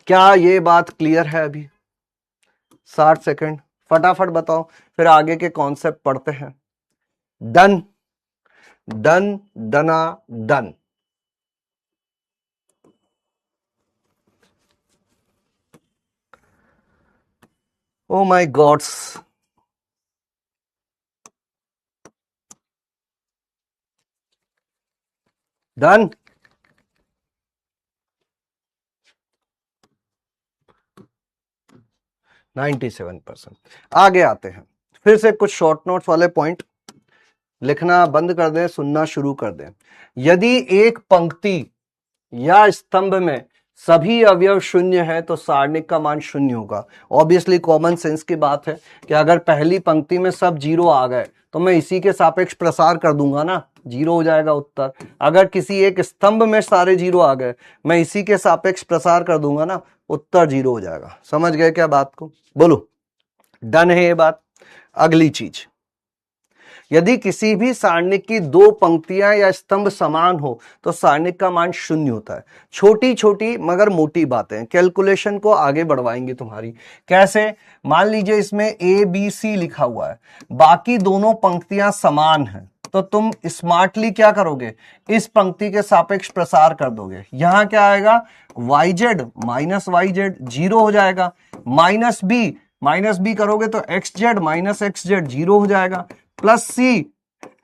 क्या ये बात क्लियर है? अभी 60 सेकंड, फटाफट बताओ, फिर आगे के कॉन्सेप्ट पढ़ते हैं। Done, done, done, done. Oh my gods, done. %97। आगे आते हैं, फिर से कुछ शॉर्ट नोट्स वाले पॉइंट लिखना बंद कर दें, सुनना शुरू कर दें। यदि एक पंक्ति या स्तंभ में सभी अवयव शून्य है तो सारणिक का मान शून्य होगा। ऑब्वियसली कॉमन सेंस की बात है कि अगर पहली पंक्ति में सब जीरो आ गए तो मैं इसी के सापेक्ष प्रसार कर दूंगा ना, जीरो हो जाएगा उत्तर। अगर किसी एक स्तंभ में सारे जीरो आ गए, मैं इसी के सापेक्ष प्रसार कर दूंगा ना, उत्तर जीरो हो जाएगा। समझ गए क्या बात को? बोलो, डन है ये बात? अगली चीज, यदि किसी भी सारणिक की दो पंक्तियां या स्तंभ समान हो तो सारणिक का मान शून्य होता है। छोटी छोटी मगर मोटी बातें कैलकुलेशन को आगे बढ़वाएंगे तुम्हारी। कैसे? मान लीजिए इसमें ए बी सी लिखा हुआ है, बाकी दोनों पंक्तियां समान हैं, तो तुम स्मार्टली क्या करोगे? इस पंक्ति के सापेक्ष प्रसार कर दोगे। यहां क्या आएगा? Y Z minus Y Z zero हो जाएगा। माइनस बी करोगे तो X Z minus X Z zero हो जाएगा। Plus C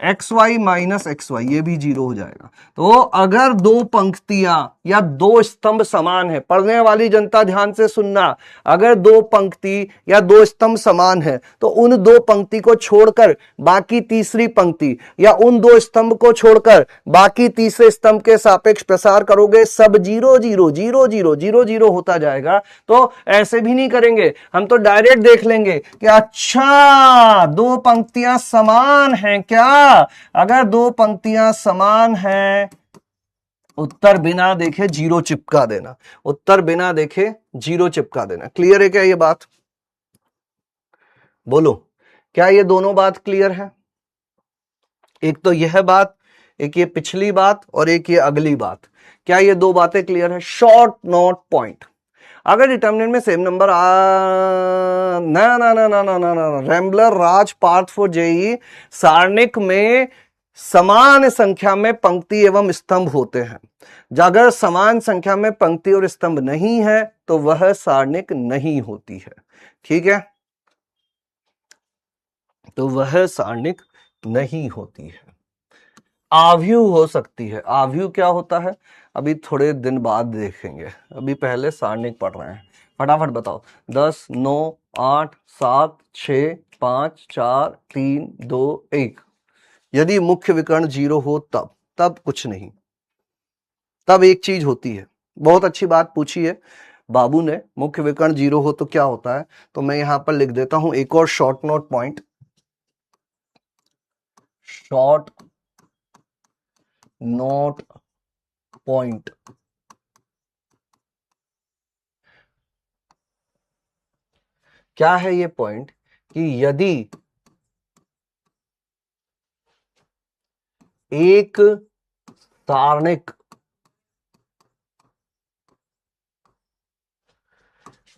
X Y minus X Y, ये भी जीरो हो जाएगा। तो अगर दो पंक्तियां या दो स्तंभ समान है, पढ़ने वाली जनता ध्यान से सुनना, अगर दो पंक्ति या दो स्तंभ समान है तो उन दो पंक्ति को छोड़कर बाकी तीसरी पंक्ति या उन दो स्तंभ को छोड़कर बाकी तीसरे स्तंभ के सापेक्ष प्रसार करोगे, सब zero zero zero zero zero zero होता जाएगा। तो ऐसे भी नहीं करेंगे, हम तो डायरेक्ट देख लेंगे कि अच्छा दो पंक्तियां समान हैं क्या। अगर दो पंक्तियां समान हैं, उत्तर बिना देखे जीरो चिपका देना, उत्तर बिना देखे जीरो चिपका देना। क्लियर है क्या ये बात? बोलो, क्या ये दोनों बात क्लियर है? एक तो यह बात, एक ये पिछली बात और एक ये अगली बात। क्या ये दो बातें क्लियर है? Short note point. अगर डिटर्मिनेंट में सेम नंबर ना ना ना ना ना ना ना rambler Raj Parth for JEE, सारणिक में समान संख्या में पंक्ति एवं स्तंभ होते हैं। अगर समान संख्या में पंक्ति और स्तंभ नहीं है तो वह सारणिक नहीं होती है। ठीक है, तो वह सारणिक नहीं होती है। आव्यूह हो सकती है। आव्यूह क्या होता है अभी थोड़े दिन बाद देखेंगे, अभी पहले सारणिक पढ़ रहे हैं। फटाफट बताओ। 10, 9, 8, 7, 6, 5, 4, 3, 2, 1। यदि मुख्य विकर्ण जीरो हो तब कुछ नहीं, तब एक चीज होती है। बहुत अच्छी बात पूछी है बाबू ने, मुख्य विकर्ण जीरो हो तो क्या होता है। तो मैं यहां पर लिख देता हूं एक और short note point. Short note point, क्या है ये पॉइंट? कि यदि एक सारणिक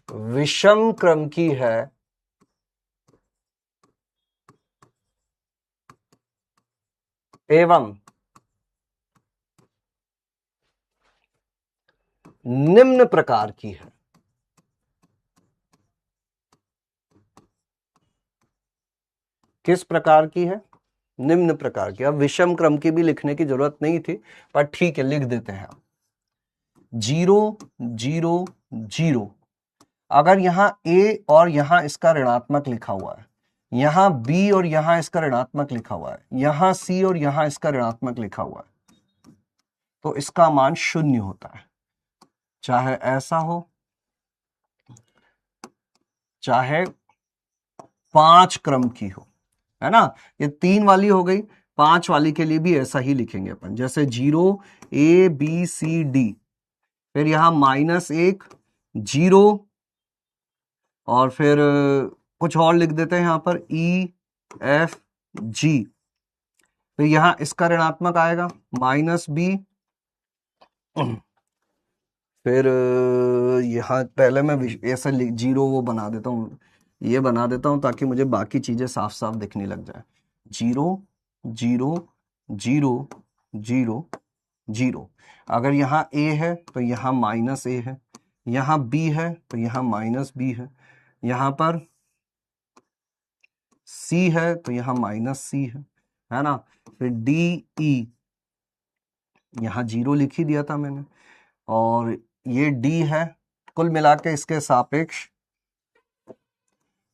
विषम क्रम की है एवं निम्न प्रकार की है। किस प्रकार की है? निम्न प्रकार की। अब विषम क्रम की भी लिखने की जरूरत नहीं थी, पर ठीक है लिख देते हैं। 0 0 0, अगर यहां ए और यहां इसका ऋणात्मक लिखा हुआ है, यहां बी और यहां इसका ऋणात्मक लिखा हुआ है, यहां सी और यहां इसका ऋणात्मक लिखा हुआ है, तो इसका मान 0 होता है। चाहे ऐसा हो, चाहे 5 क्रम की हो, है ना। ये 3 वाली हो गई, 5 वाली के लिए भी ऐसा ही लिखेंगे अपन, जैसे 0 ए बी सी डी, फिर यहां -1 0, और फिर कुछ और लिख देते हैं यहां पर ई एफ जी, फिर यहां इसका ऋणात्मक आएगा -b, फिर यहां पहले मैं ऐसा 0 वो बना देता हूं, ये बना देता हूं ताकि मुझे बाकी चीजें साफ साफ दिखने लग जाए। 0 0 0 0 0, अगर यहां a है तो यहां -a है, यहां b है तो यहां -b है, यहां पर c है तो यहां -c है ना। फिर d e, यहां 0 लिख ही दिया था मैंने, और ये d है। कुल मिला के इसके सापेक्ष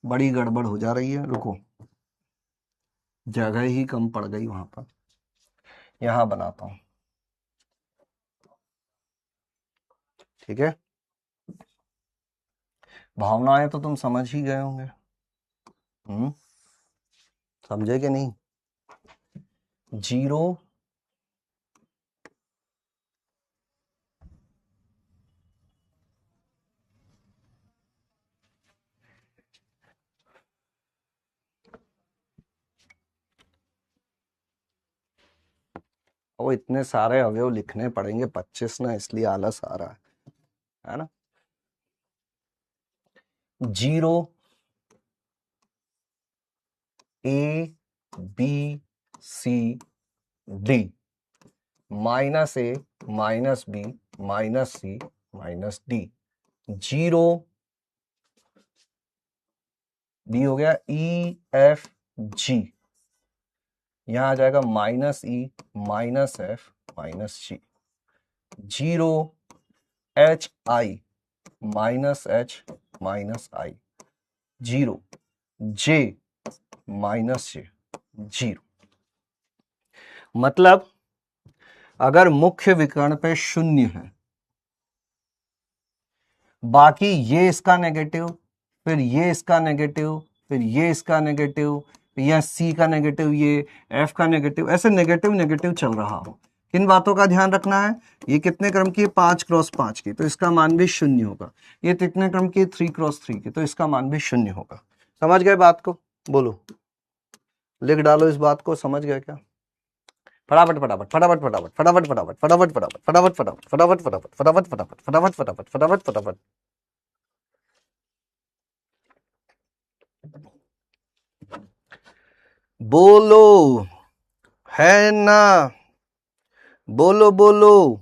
बड़ी गड़बड़ हो जा रही है, रुको, जगह ही कम पड़ गई वहां पर, यहां बनाता हूं, ठीक है। भावनाएं तो तुम समझ ही गए होंगे, समझे कि नहीं? 0 वो इतने सारे अवयव लिखने पड़ेंगे 25 ना, इसलिए आलस आ रहा है ना। 0 A B C D, -a -b -c -d, 0 b हो गया ई एफ जी, यहां आ जाएगा -e -f -g, 0 H I -h -i, 0 j -j, 0। मतलब अगर मुख्य विकर्ण पे 0 है, बाकी ये इसका नेगेटिव, फिर ये इसका नेगेटिव, फिर ये इसका नेगेटिव, या सी का नेगेटिव, ये एफ का नेगेटिव, ऐसे नेगेटिव नेगेटिव चल रहा हो, किन बातों का ध्यान रखना है? ये कितने क्रम की है? 5 क्रॉस 5 की, तो इसका मान भी 0 होगा। ये कितने क्रम की? 3 क्रॉस 3 की, तो इसका मान भी 0 होगा। समझ गए बात को? बोलो, लिख डालो इस बात को, समझ गए क्या? फटाफट फटाफट फटाफट फटाफट फटाफट फटाफट फटाफट फटाफट फटाफट फटाफट फटाफट फटाफट फटाफट फटाफट फटाफट फटाफट फटाफट फटाफट। बोलो, है ना? बोलो बोलो।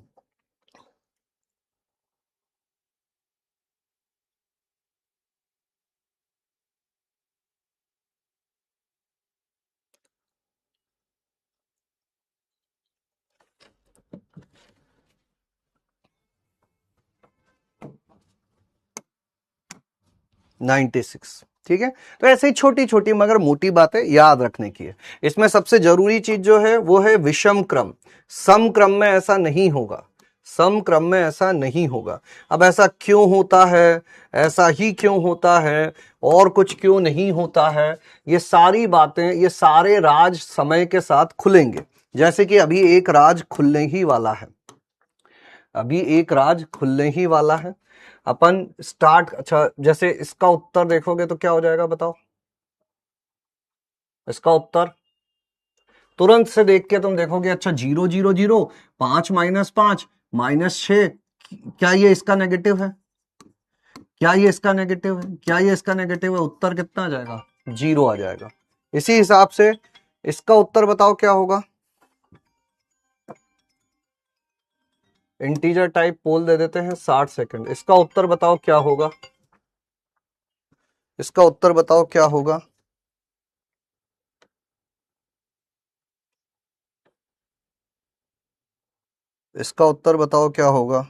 $96, ठीक है। तो ऐसे ही छोटी छोटी मगर मोटी बातें याद रखने की है। इसमें सबसे जरूरी चीज जो है वो है विषम क्रम। सम क्रम में ऐसा नहीं होगा, सम क्रम में ऐसा नहीं होगा। अब ऐसा क्यों होता है, ऐसा ही क्यों होता है, और कुछ क्यों नहीं होता है, ये सारी बातें, ये सारे राज समय के साथ खुलेंगे। जैसे कि अभी एक राज खुलने ही वाला है, अभी एक राज खुलने ही वाला है। अपन स्टार्ट, अच्छा जैसे इसका उत्तर देखोगे तो क्या हो जाएगा बताओ? इसका उत्तर तुरंत से देख के तुम देखोगे, अच्छा 0 0 0, 5 -5 -6, क्या ये इसका नेगेटिव है? क्या ये इसका नेगेटिव है? क्या ये इसका नेगेटिव है? उत्तर कितना आ जाएगा? 0 आ जाएगा। इसी हिसाब से इसका उत्तर बताओ क्या होगा? इंटीजर टाइप पोल दे देते हैं 60 सेकंड। इसका उत्तर बताओ क्या होगा, इसका उत्तर बताओ क्या होगा। इसका उत्तर बताओ क्या होगा।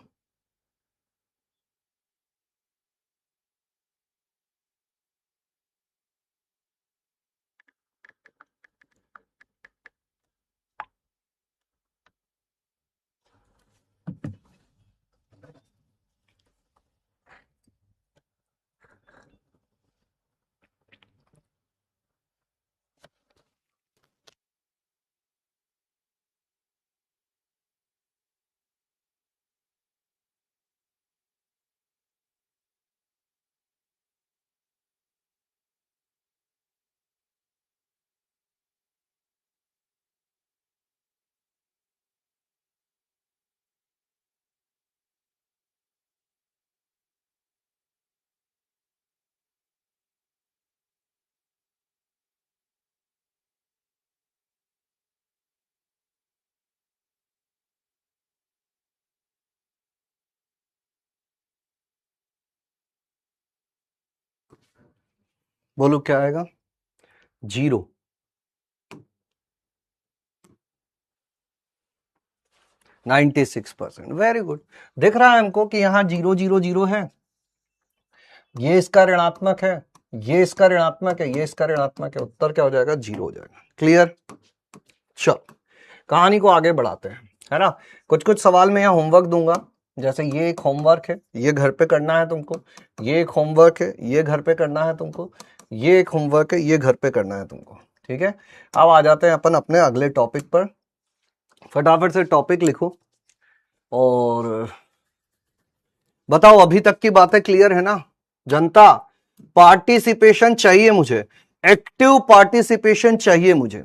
बोलो क्या आएगा, 0। 96%, वेरी गुड। दिख रहा है हमको कि यहां 0 0 0 है, ये इसका ऋणात्मक है, ये इसका ऋणात्मक है, ये इसका ऋणात्मक है, उत्तर क्या हो जाएगा, 0 हो जाएगा। क्लियर। चल कहानी को आगे बढ़ाते हैं, है ना। कुछ कुछ सवाल मैं यहाँ होमवर्क दूंगा, जैसे ये एक होमवर्क है, ये घर पे करना है तुमको, ये एक होमवर्क है, ये घर पे करना है तुमको, ये एक होमवर्क है, ये घर पे करना है तुमको। ठीक है, अब आ जाते हैं अपन अपने अगले टॉपिक पर। फटाफट से टॉपिक लिखो और बताओ अभी तक की बातें क्लियर है ना जनता। पार्टिसिपेशन चाहिए मुझे, एक्टिव पार्टिसिपेशन चाहिए मुझे।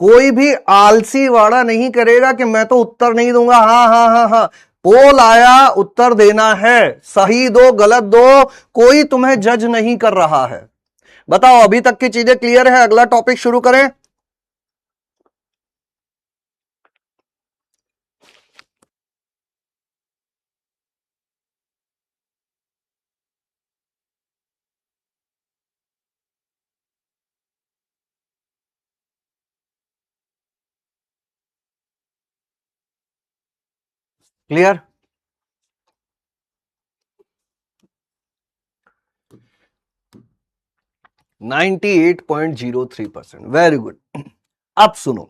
कोई भी आलसी वाड़ा नहीं करेगा कि मैं तो उत्तर नहीं दूंगा, हाँ हाँ हाँ हाँ। पोल आया, उत्तर देना है, सही दो गलत दो, कोई तुम्हें जज नहीं कर रहा है। बताओ अभी तक की चीजें क्लियर है, अगला टॉपिक शुरू करें। क्लियर। 98.03%, very good. अब सुनो,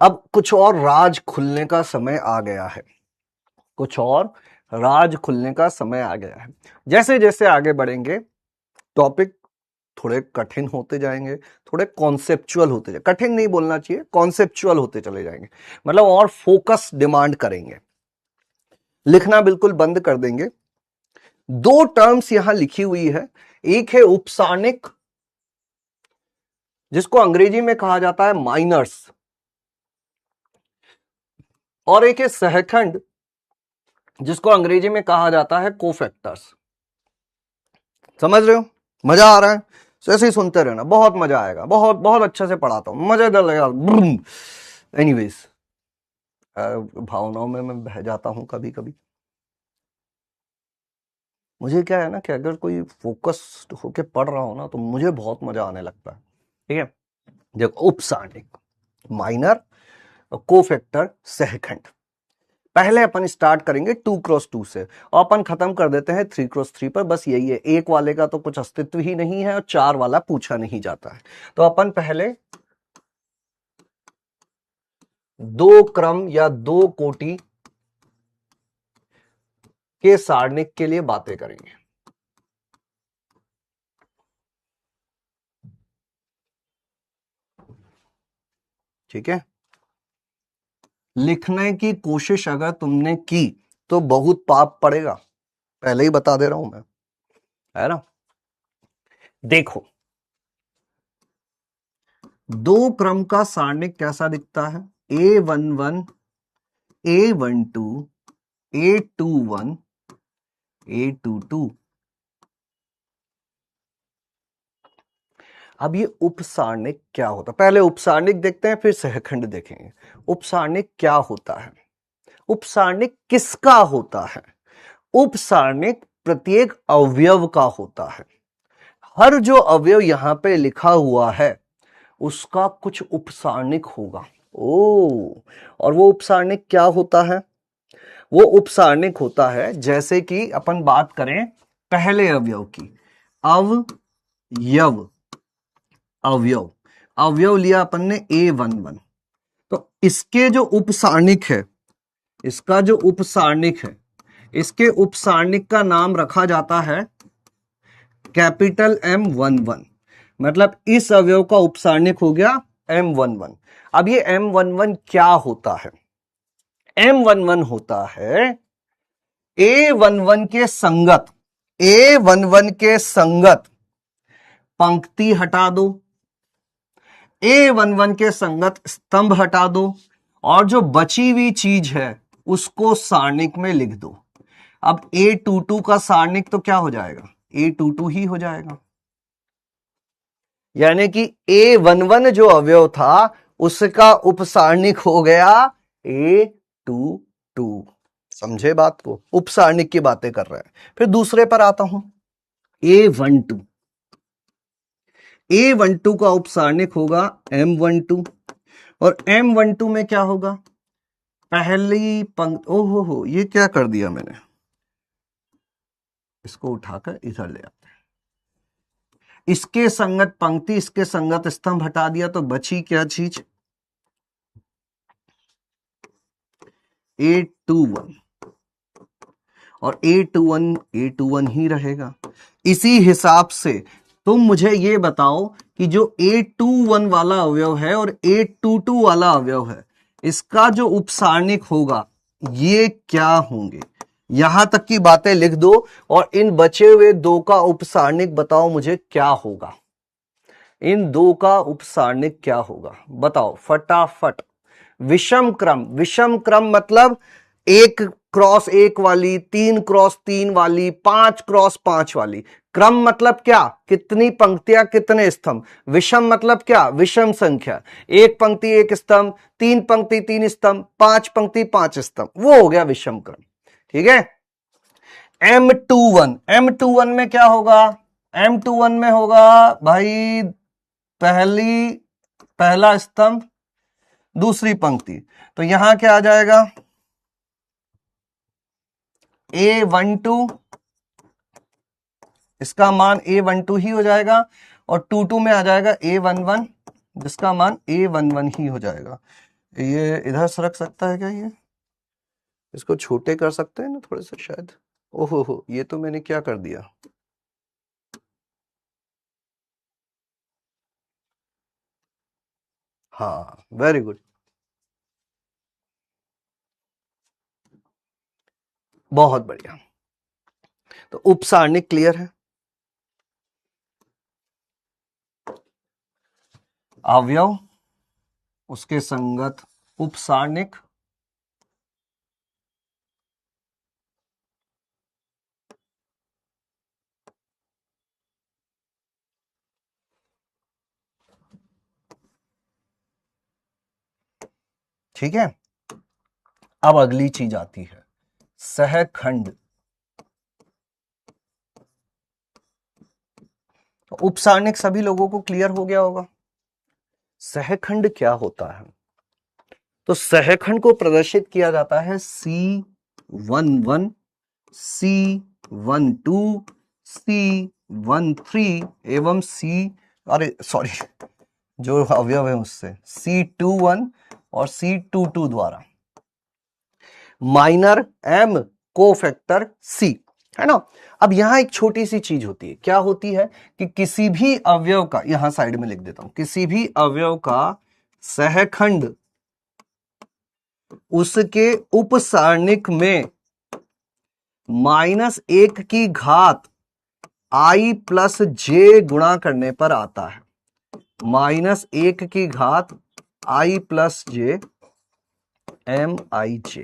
अब कुछ और राज खुलने का समय आ गया है, कुछ और राज खुलने का समय आ गया है। जैसे जैसे आगे बढ़ेंगे टॉपिक थोड़े कठिन होते जाएंगे, थोड़े कॉन्सेप्चुअल होते जाएंगे, कठिन नहीं बोलना चाहिए, कॉन्सेप्चुअल होते चले जाएंगे, मतलब और फोकस डिमांड करेंगे, लिखना बिल्कुल बंद कर देंगे। दो टर्म्स यहां लिखी हुई है, एक है उपसारणिक जिसको अंग्रेजी में कहा जाता है माइनर्स, और एक है सहखंड जिसको अंग्रेजी में कहा जाता है कोफैक्टर्स। समझ रहे हो, मजा आ रहा है, तो ऐसे ही सुनते रहना, बहुत मजा आएगा, बहुत बहुत अच्छे से पढ़ाता हूं, मजेदार लगेगा। एनीवेज, भावनाओं में मैं बह जाता हूं कभी कभी। मुझे क्या है ना कि अगर कोई फोकस्ड होके पढ़ रहा हो ना तो मुझे बहुत मजा आने लगता है। ठीक है, देखो उपसारणिक, माइनर, कोफैक्टर, सहखंड। पहले अपन स्टार्ट करेंगे 2x2 से और अपन खत्म कर देते हैं 3x3 पर। बस यही है, एक वाले का तो कुछ अस्तित्व ही नहीं है और 4 वाला पूछा नहीं जाता है। तो अपन पहले दो क्रम या दो कोटि के सारणिक के लिए बातें करेंगे। ठीक है, लिखने की कोशिश अगर तुमने की तो बहुत पाप पड़ेगा, पहले ही बता दे रहा हूं मैं, है ना। देखो, दो क्रम का सारणिक कैसा दिखता है, A11, A12, A21, A22। अब ये उपसारणिक क्या होता है, पहले उपसारणिक देखते हैं फिर सहखंड देखेंगे। उपसारणिक क्या होता है, उपसारणिक किसका होता है? उपसारणिक प्रत्येक अवयव का होता है। हर जो अवयव यहां पे लिखा हुआ है उसका कुछ उपसारणिक होगा। और वो उपसारणिक क्या होता है? वो उपसारणिक होता है, जैसे कि अपन बात करें पहले अवयव की, अवयव अवयव अवयव लिया अपन ने A11, तो इसके जो उपसारणिक है, इसका जो उपसारणिक है, इसके उपसारणिक का नाम रखा जाता है कैपिटल M11, मतलब इस अवयव का उपसारणिक हो गया M11। अब ये M11 क्या होता है? M11 होता है A11 के संगत, A11 के संगत पंक्ति हटा दो, A11 के संगत स्तंभ हटा दो, और जो बची हुई चीज है उसको सारणिक में लिख दो। अब A22 का सारणिक तो क्या हो जाएगा? A22 ही हो जाएगा। यानी कि A11 जो अवयव था उसका उपसारणिक हो गया A22। समझे बात को? उपसारणिक की बातें कर रहे हैं। फिर दूसरे पर आता हूं, A12। A12 का उपसारणिक होगा M12, और M12 में क्या होगा? पहली पंक्ति, ओहो ये क्या कर दिया मैंने, इसको उठाकर इधर ले आते हैं। इसके संगत पंक्ति, इसके संगत स्तंभ हटा दिया, तो बची क्या चीज? A21, और A21 ही रहेगा। इसी हिसाब से तुम मुझे ये बताओ कि जो A21 वाला अवयव है और A22 वाला अवयव है, इसका जो उपसारणिक होगा ये क्या होंगे? यहां तक की बातें लिख दो, और इन बचे हुए दो का उपसारणिक बताओ मुझे क्या होगा। इन दो का उपसारणिक क्या होगा बताओ फटाफट। विषम क्रम, विषम क्रम मतलब 1 क्रॉस 1 वाली, 3 क्रॉस 3 वाली, 5 क्रॉस 5 वाली। क्रम मतलब क्या? कितनी पंक्तियां कितने स्तंभ। विषम मतलब क्या? विषम संख्या, 1 पंक्ति 1 स्तंभ, 3 पंक्ति 3 स्तंभ, 5 पंक्ति 5 स्तंभ, वो हो गया विषम क्रम। ठीक है। M21, M21 में क्या होगा? M21 में होगा भाई पहला स्तंभ दूसरी पंक्ति, तो यहां क्या आ जाएगा? A12, इसका मान A12 ही हो जाएगा, और 22 में आ जाएगा A11, जिसका मान A11 ही हो जाएगा। ये इधर सरक सकता है क्या? ये इसको छोटे कर सकते हैं ना थोड़े से शायद। ओहो ये तो मैंने क्या कर दिया। हाँ वेरी गुड, बहुत बढ़िया। तो उपसारणिक क्लियर है। अवयव, उसके संगत उपसारणिक, ठीक है। अब अगली चीज आती है सहखंड। तो उपसारणिक सभी लोगों को क्लियर हो गया होगा। सहखंड क्या होता है? तो सहखंड को प्रदर्शित किया जाता है C11, C12, C13 एवं जो अवयव है उससे C21 और C22 द्वारा। माइनर M कोफैक्टर C, है ना। अब यहां एक छोटी सी चीज होती है, क्या होती है कि किसी भी अवयव का, यहां साइड में लिख देता हूं, किसी भी अवयव का सहखंड उसके उपसारणिक में -1 की घात I प्लस J गुणा करने पर आता है। -1 की घात I प्लस J MIJ।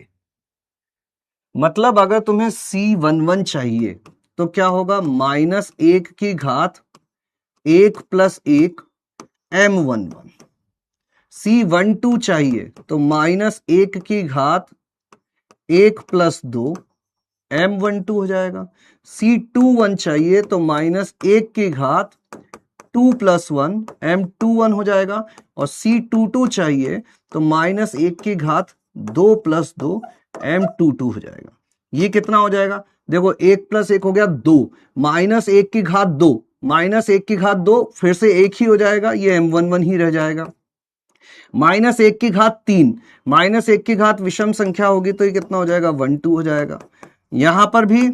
मतलब अगर तुम्हें C11 चाहिए तो क्या होगा? -1 की घात 1 प्लस 1 M11। C12 चाहिए तो -1 की घात 1+2 M12 हो जाएगा। C21 चाहिए तो -1 की घात 2+1 M21 हो जाएगा। और C22 चाहिए तो -1 की घात 2+2 M22 हो जाएगा। ये कितना हो जाएगा? देखो 1+1 हो गया 2, -1 की घात 2, -1 की घात 2 फिर से 1 ही हो जाएगा, ये M11 ही रह जाएगा। -1 की घात 3, -1 की घात विषम संख्या होगी तो ये कितना हो जाएगा? 12 हो जाएगा। यहां पर भी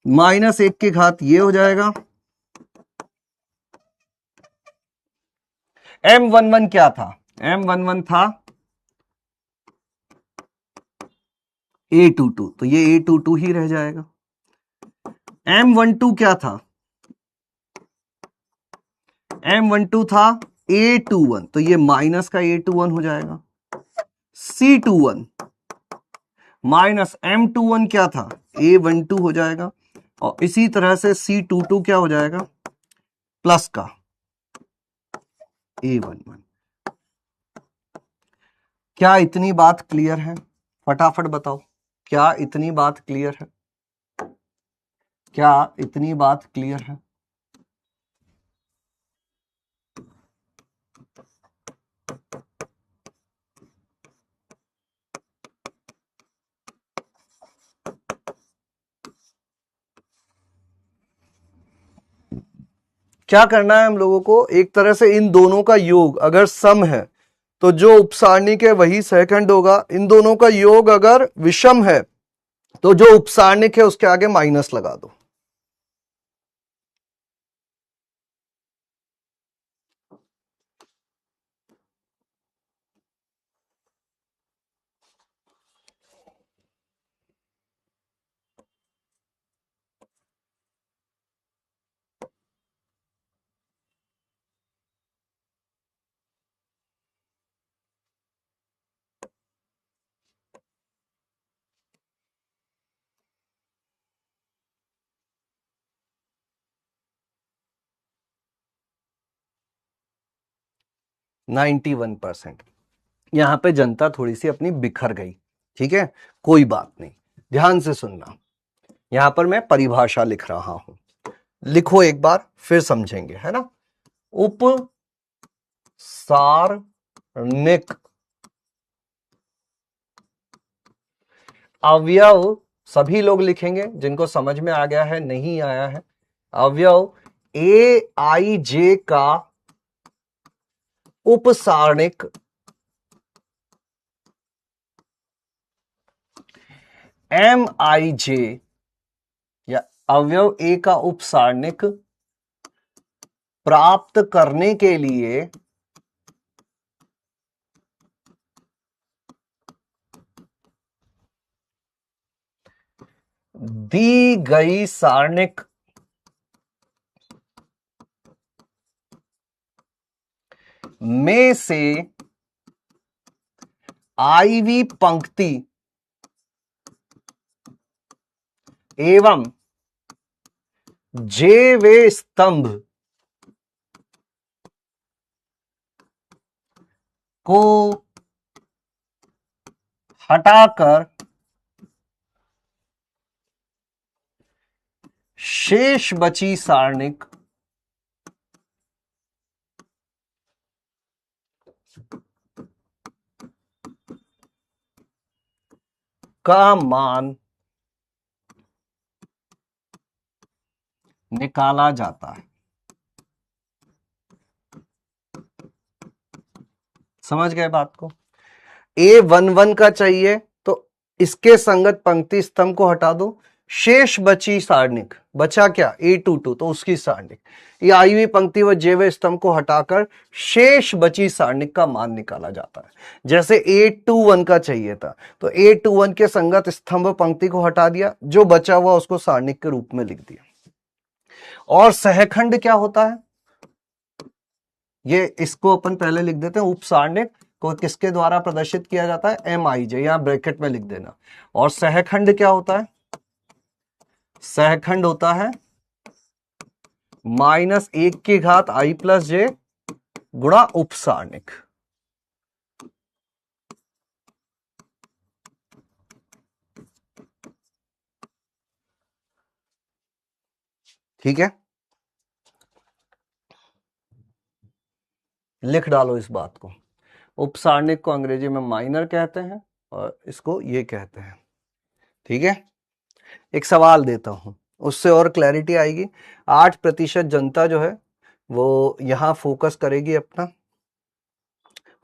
-1 की घात ये हो जाएगा। M11 क्या था? M11 था A22, तो ये A22 ही रह जाएगा। M12 क्या था? M12 था A21, तो ये माइनस का A21 हो जाएगा। C21 माइनस M21 क्या था? A12 हो जाएगा। और इसी तरह से C22 क्या हो जाएगा? प्लस का A11। क्या इतनी बात क्लियर है? फटाफट बताओ, क्या इतनी बात क्लियर है? क्या इतनी बात क्लियर है? क्या करना है हम लोगों को? एक तरह से इन दोनों का योग अगर सम है तो जो उपसारणिक है वही सहखंड होगा। इन दोनों का योग अगर विषम है तो जो उपसारणिक है उसके आगे माइनस लगा दो। नाइन्टी 91%। यहां पे जनता थोड़ी सी अपनी बिखर गई, ठीक है, कोई बात नहीं, ध्यान से सुनना। यहां पर मैं परिभाषा लिख रहा हूं, लिखो एक बार फिर समझेंगे, है ना। उप सारणिक अवयव, सभी लोग लिखेंगे जिनको समझ में आ गया है, नहीं आया है। अवयव ए आई जे का उपसारणिक एम आई जे, या अवयव ए का उपसारणिक प्राप्त करने के लिए दी गई सारणिक में से आईवी पंक्ति एवं जेवे स्तंभ को हटाकर शेष बची सारणिक का मान निकाला जाता है। समझ गए बात को? A11 का चाहिए तो इसके संगत पंक्ति स्तंभ को हटा दो, शेष बची सारणिक, बचा क्या? A22, तो उसकी सारणिक, ये आईवी पंक्ति व जेवे स्तंभ को हटाकर शेष बची सारणिक का मान निकाला जाता है। जैसे A21 का चाहिए था तो A21 के संगत स्तंभ पंक्ति को हटा दिया, जो बचा हुआ उसको सारणिक के रूप में लिख दिया। और सहखंड क्या होता है? ये इसको अपन पहले लिख देते हैं। उपसारणिक को किसके द्वारा प्रदर्शित किया जाता है? एम आई जे, यहां ब्रैकेट में लिख देना। और सहखंड क्या होता है? सहखंड होता है -1 की घात आई प्लस जे गुणा उपसारणिक। ठीक है, लिख डालो इस बात को। उपसारणिक को अंग्रेजी में माइनर कहते हैं और इसको ये कहते हैं। ठीक है, एक सवाल देता हूं, उससे और क्लैरिटी आएगी। 8% जनता जो है वो यहां फोकस करेगी अपना।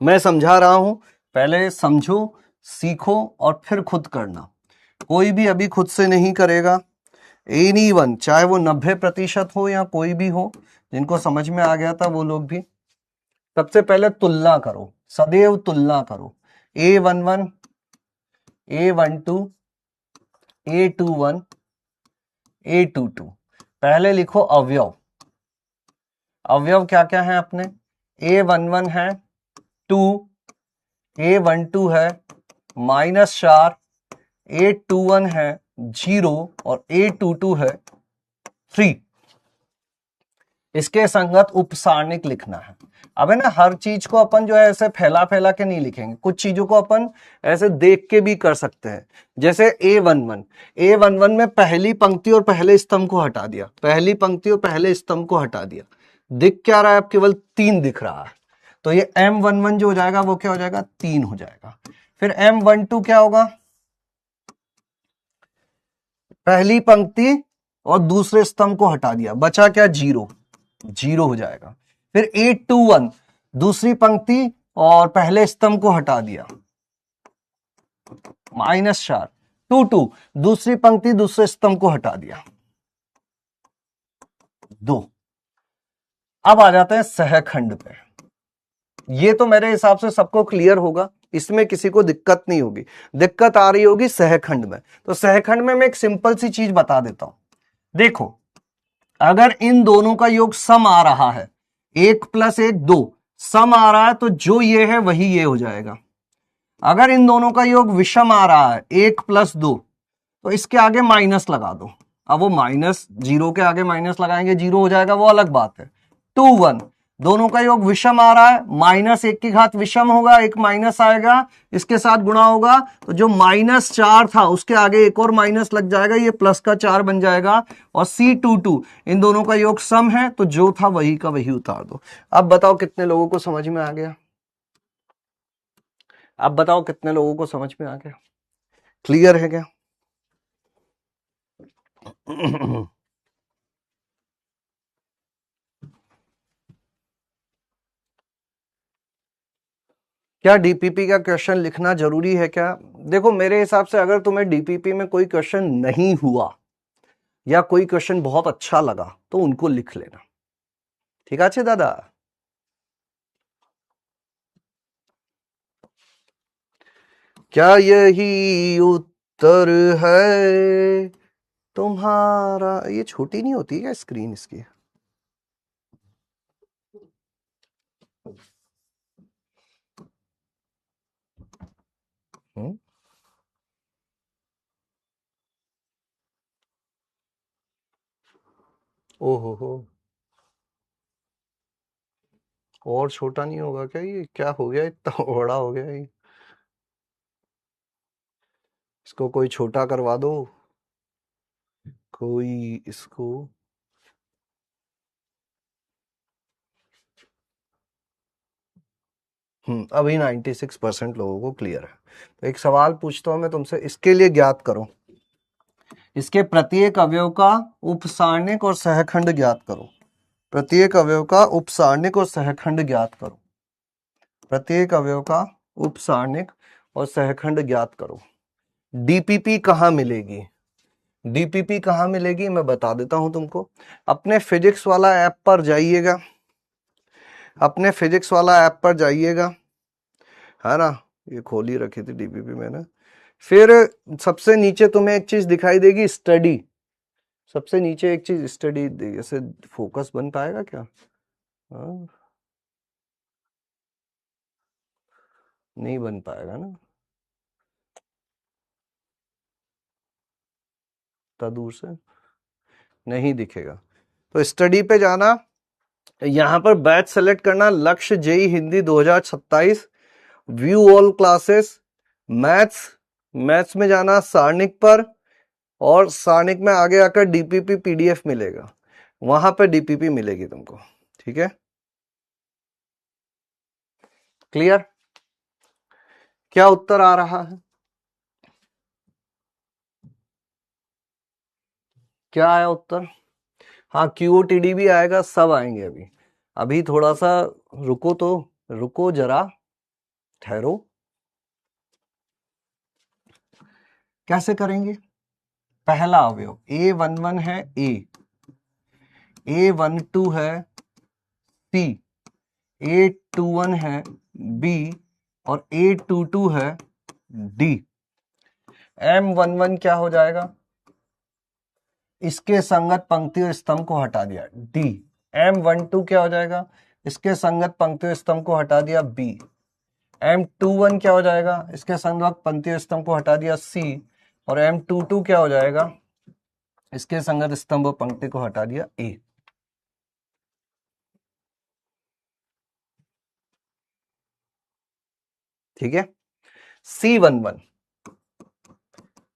मैं समझा रहा हूं, पहले समझो, सीखो और फिर खुद करना। कोई भी अभी खुद से नहीं करेगा। एनीवन, चाहे वो 90% हो या कोई भी हो, जिनको समझ में आ गया था वो लोग भी। सबसे पहले तुलना करो, सदैव तुलना करो। A11, A12, A21, A22। पहले लिखो अवयव। अवयव क्या क्या है अपने? A11 है 2, A12 है -4, A21 है 0 और A22 है 3। इसके संगत उपसारणिक लिखना है। अब है ना, हर चीज को अपन जो है ऐसे फैला फैला के नहीं लिखेंगे, कुछ चीजों को अपन ऐसे देख के भी कर सकते हैं। जैसे A11 में पहली पंक्ति और पहले स्तंभ को हटा दिया, पहली पंक्ति और पहले स्तंभ को हटा दिया, दिख क्या रहा है? अब केवल 3 दिख रहा है। तो ये M11 जो हो जाएगा वो क्या हो जाएगा? 3 हो जाएगा। फिर M12 क्या होगा? पहली पंक्ति और दूसरे स्तंभ को हटा दिया, बचा क्या? 0, 0 हो जाएगा। फिर A21, दूसरी पंक्ति और पहले स्तंभ को हटा दिया, -4। 22, दूसरी पंक्ति दूसरे स्तंभ को हटा दिया, 2। अब आ जाते हैं सहखंड पे। ये तो मेरे हिसाब से सबको क्लियर होगा, इसमें किसी को दिक्कत नहीं होगी। दिक्कत आ रही होगी सहखंड में। तो सहखंड में मैं एक सिंपल सी चीज बता देता हूं। देखो, अगर इन दोनों का योग सम आ रहा है, 1 + 1 2, सम आ रहा है, तो जो ये है वही ये हो जाएगा। अगर इन दोनों का योग विषम आ रहा है, 1 + 2, तो इसके आगे माइनस लगा दो। अब वो -0 के आगे माइनस लगाएंगे, 0 हो जाएगा, वो अलग बात है। 2 1, दोनों का योग विषम आ रहा है, -1 की घात विषम होगा, एक माइनस आएगा, इसके साथ गुणा होगा, तो जो -4 था उसके आगे एक और माइनस लग जाएगा, ये प्लस का 4 बन जाएगा। और C22, इन दोनों का योग सम है, तो जो था वही का वही उतार दो। अब बताओ कितने लोगों को समझ में आ गया? अब बताओ कितने लोगों को समझ में आ गया? क्लियर है क्या? क्या डीपीपी का क्वेश्चन लिखना जरूरी है क्या? देखो, मेरे हिसाब से अगर तुम्हें डीपीपी में कोई क्वेश्चन नहीं हुआ या कोई क्वेश्चन बहुत अच्छा लगा तो उनको लिख लेना। ठीक है दादा? क्या यही उत्तर है तुम्हारा? ये छोटी नहीं होती क्या स्क्रीन इसकी? ओहो हो, और छोटा नहीं होगा क्या? ये क्या हो गया, इतना बड़ा हो गया ये? इसको कोई छोटा करवा दो, कोई इसको। अभी 96% लोगों को क्लियर है। तो एक सवाल पूछता हूं मैं तुमसे, इसके लिए ज्ञात करो, इसके प्रत्येक अवयव का उपसारणिक और सहखंड ज्ञात करो। प्रत्येक अवयव का उपसारणिक और सहखंड ज्ञात करो। प्रत्येक अवयव का उपसारणिक और सहखंड ज्ञात करो। डीपीपी कहां मिलेगी? डीपीपी कहां मिलेगी मैं बता देता हूं तुमको। अपने फिजिक्स वाला ऐप पर जाइएगा, अपने फिजिक्स वाला ऐप पर जाइएगा, है ना? ये खोल ही रखी थी डीपीपी मैंने। फिर सबसे नीचे तुम्हें एक चीज दिखाई देगी, स्टडी। सबसे नीचे एक चीज स्टडी, ऐसे फोकस बन पाएगा क्या? हाँ, नहीं बन पाएगा ना, इतना दूर से नहीं दिखेगा। तो स्टडी पे जाना, यहां पर बैच सेलेक्ट करना, Lakshya JEE Hindi 2027, view all classes, maths. Maths में जाना सारणिक पर, और सारणिक में आगे आकर डीपीपी पीडीएफ मिलेगा। वहां पे डीपीपी मिलेगी तुमको, ठीक है? क्लियर? क्या उत्तर आ रहा है? क्या आया उत्तर? हाँ, क्यूओटीडी भी आएगा, सब आएंगे अभी। अभी थोड़ा सा रुको, तो रुको जरा, ठहरो। कैसे करेंगे? पहला अवयव A11 है A12 है C, A21 है B और A22 है D। M11 क्या हो जाएगा? इसके संगत पंक्ति और स्तंभ को हटा दिया D। M12 क्या हो जाएगा? इसके संगत पंक्ति और स्तंभ को हटा दिया B। M21 क्या हो जाएगा? इसके संगत पंक्ति और स्तंभ को हटा दिया C। और M22 क्या हो जाएगा? इसके संगत स्तंभ और पंक्ति को हटा दिया A। ठीक है? C11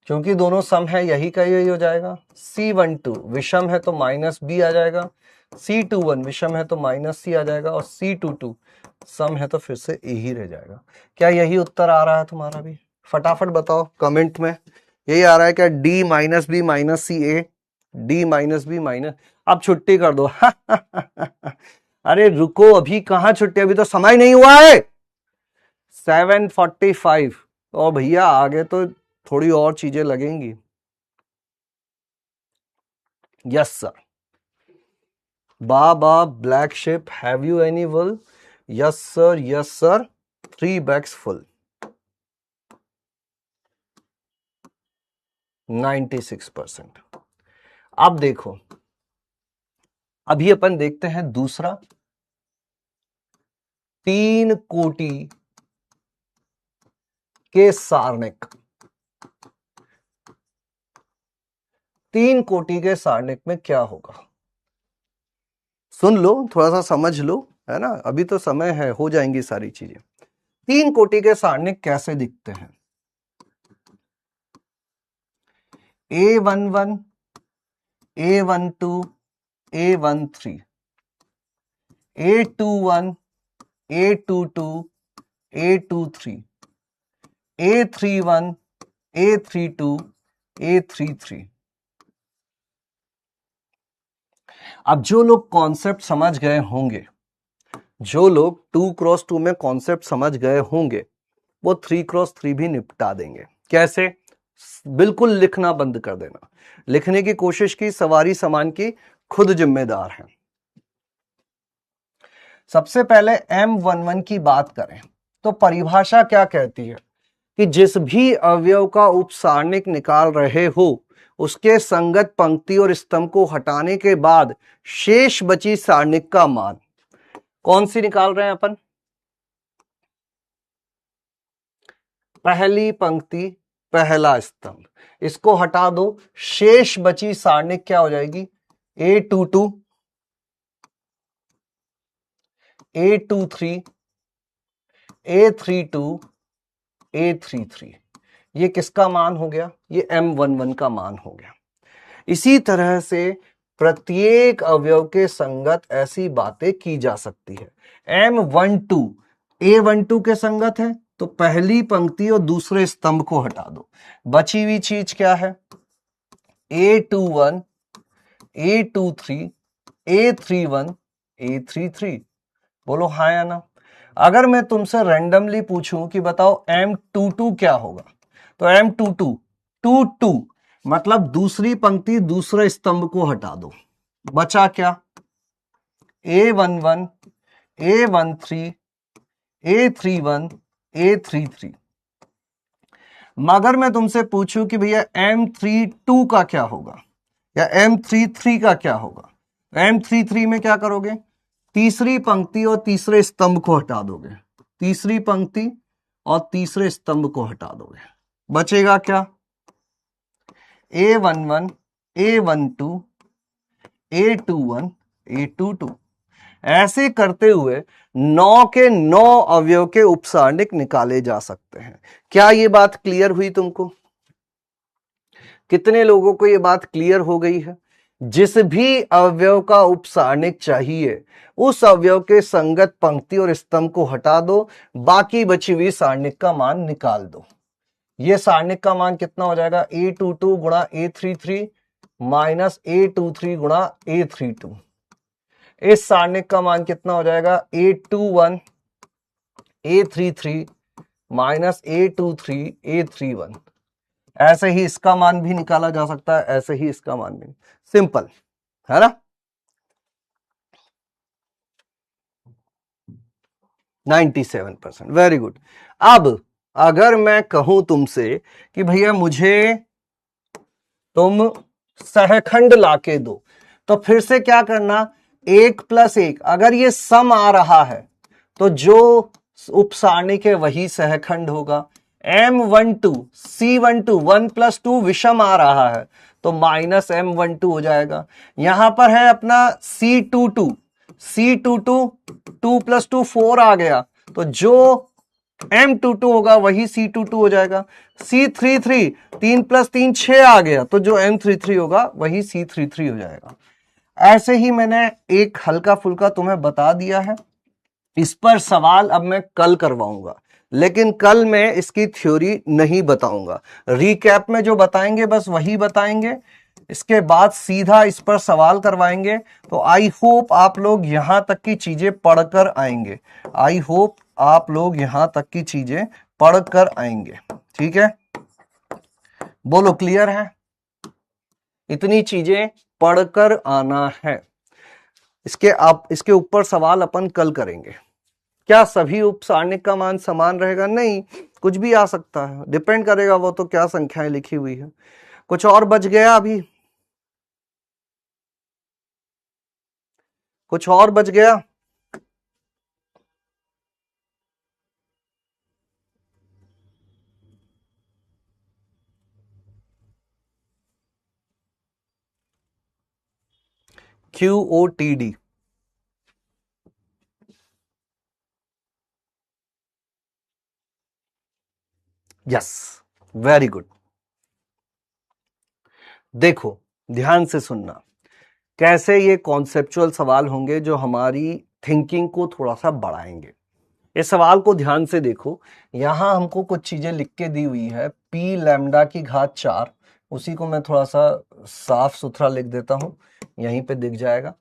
क्योंकि दोनों सम है, यही का यही हो जाएगा। C12 विषम है तो माइनस B आ जाएगा, C21 विषम है तो माइनस C आ जाएगा, और C22 सम है तो फिर से A ही रह जाएगा। क्या यही उत्तर आ रहा है तुम्हारा भी? फटाफट बताओ कमेंट में, यही आ रहा है क्या? D minus B minus C A, D minus B minus. अब छुट्टी कर दो। अरे रुको, अभी कहां छुट्टी, अभी तो समय नहीं हुआ है। 7:45 और भैया आगे तो थोड़ी और चीजें लगेंगी। Yes sir. Baa baa black sheep, have you any wool? Yes sir, yes sir, 3 bags full. 96%। अब देखो, अभी अपन देखते हैं दूसरा। 3 कोटि के सारणिक, 3 कोटि के सारणिक में क्या होगा? सुन लो, थोड़ा सा समझ लो, है ना, अभी तो समय है, हो जाएंगी सारी चीजें। 3 कोटि के सारणिक कैसे दिखते हैं? A11, A12, A13, A21, A22, A23, A31, A32, A33। अब जो लोग कॉन्सेप्ट समझ गए होंगे, जो लोग 2x2 में कॉन्सेप्ट समझ गए होंगे, वो 3x3 भी निपटा देंगे। कैसे? बिल्कुल लिखना बंद कर देना, लिखने की कोशिश की, सवारी सामान की खुद जिम्मेदार है। सबसे पहले M11 की बात करें तो परिभाषा क्या कहती है कि जिस भी अवयव का उपसारणिक निकाल रहे हो, उसके संगत पंक्ति और स्तंभ को हटाने के बाद शेष बची सारणिक का मान। कौन सी निकाल रहे हैं अपन? पहली पंक्ति, पहला स्तंभ, इसको हटा दो, शेष बची सारणिक क्या हो जाएगी? A22, A23, A32, A33। ये किसका मान हो गया? ये M11 का मान हो गया। इसी तरह से प्रत्येक अवयव के संगत ऐसी बातें की जा सकती है। M12 A12 के संगत है तो पहली पंक्ति और दूसरे स्तंभ को हटा दो, बची हुई चीज क्या है? A21, A23, A31, A33। बोलो हाँ या ना। अगर मैं तुमसे रैंडमली पूछूं कि बताओ M22 क्या होगा, तो M22 22 मतलब दूसरी पंक्ति दूसरे स्तंभ को हटा दो, बचा क्या? A11, A13, A31, A33। मगर मैं तुमसे पूछूं कि भैया M32 का क्या होगा या M33 का क्या होगा, M33 में क्या करोगे? तीसरी पंक्ति और तीसरे स्तंभ को हटा दोगे, तीसरी पंक्ति और तीसरे स्तंभ को हटा दोगे, बचेगा क्या? A11, A12, A21, A22। ऐसे करते हुए 9 के 9 अवयव के उपसारणिक निकाले जा सकते हैं। क्या ये बात क्लियर हुई तुमको? कितने लोगों को ये बात क्लियर हो गई है जिस भी अवयव का उपसारणिक चाहिए उस अवयव के संगत पंक्ति और स्तंभ को हटा दो, बाकी बची हुई सारणिक का मान निकाल दो। ये सारणिक का मान कितना हो जाएगा, A22 गुणा A33 माइनस A23 गुणा A32। इस सारणिक का मान कितना हो जाएगा, A21 A33 minus A23 A31। ऐसे ही इसका मान भी निकाला जा सकता है, ऐसे ही इसका मान भी, सिंपल है ना। 97%, वेरी गुड। अब अगर मैं कहूं तुमसे कि भैया मुझे तुम सहखंड लाके दो, तो फिर से क्या करना, 1 + 1, अगर ये सम आ रहा है तो जो उपसारणिक है वही सहखंड होगा। M12 C12 1 + 2 विषम आ रहा है तो माइनस M12 हो जाएगा। यहां पर है अपना C22 2 + 2 4 आ गया, तो जो M22 होगा वही C22 हो जाएगा। C33 3 + 3 6 आ गया, तो जो M33 होगा वही C33 हो जाएगा। ऐसे ही मैंने एक हल्का फुल्का तुम्हें बता दिया है। इस पर सवाल अब मैं कल करवाऊंगा, लेकिन कल मैं इसकी थ्योरी नहीं बताऊंगा। रिकैप में जो बताएंगे बस वही बताएंगे, इसके बाद सीधा इस पर सवाल करवाएंगे। तो आई होप आप लोग यहां तक की चीजें पढ़कर आएंगे, आई होप आप लोग यहां तक की चीजें पढ़कर आएंगे, ठीक है। बोलो क्लियर है, इतनी चीजें पढ़कर आना है। इसके ऊपर सवाल अपन कल करेंगे। क्या सभी उपसारणिक का मान समान रहेगा? नहीं, कुछ भी आ सकता है, डिपेंड करेगा वो तो क्या संख्याएं लिखी हुई है। कुछ और बच गया अभी, कुछ और बच गया? QOTD, yes, very good. देखो ध्यान से सुनना, कैसे ये कॉन्सेप्चुअल सवाल होंगे जो हमारी थिंकिंग को थोड़ा सा बढ़ाएंगे। इस सवाल को ध्यान से देखो, यहां हमको कुछ चीजें लिख के दी हुई है, P λ⁴, उसी को मैं थोड़ा सा साफ सुथरा लिख देता हूं, यहीं पे दिख जाएगा।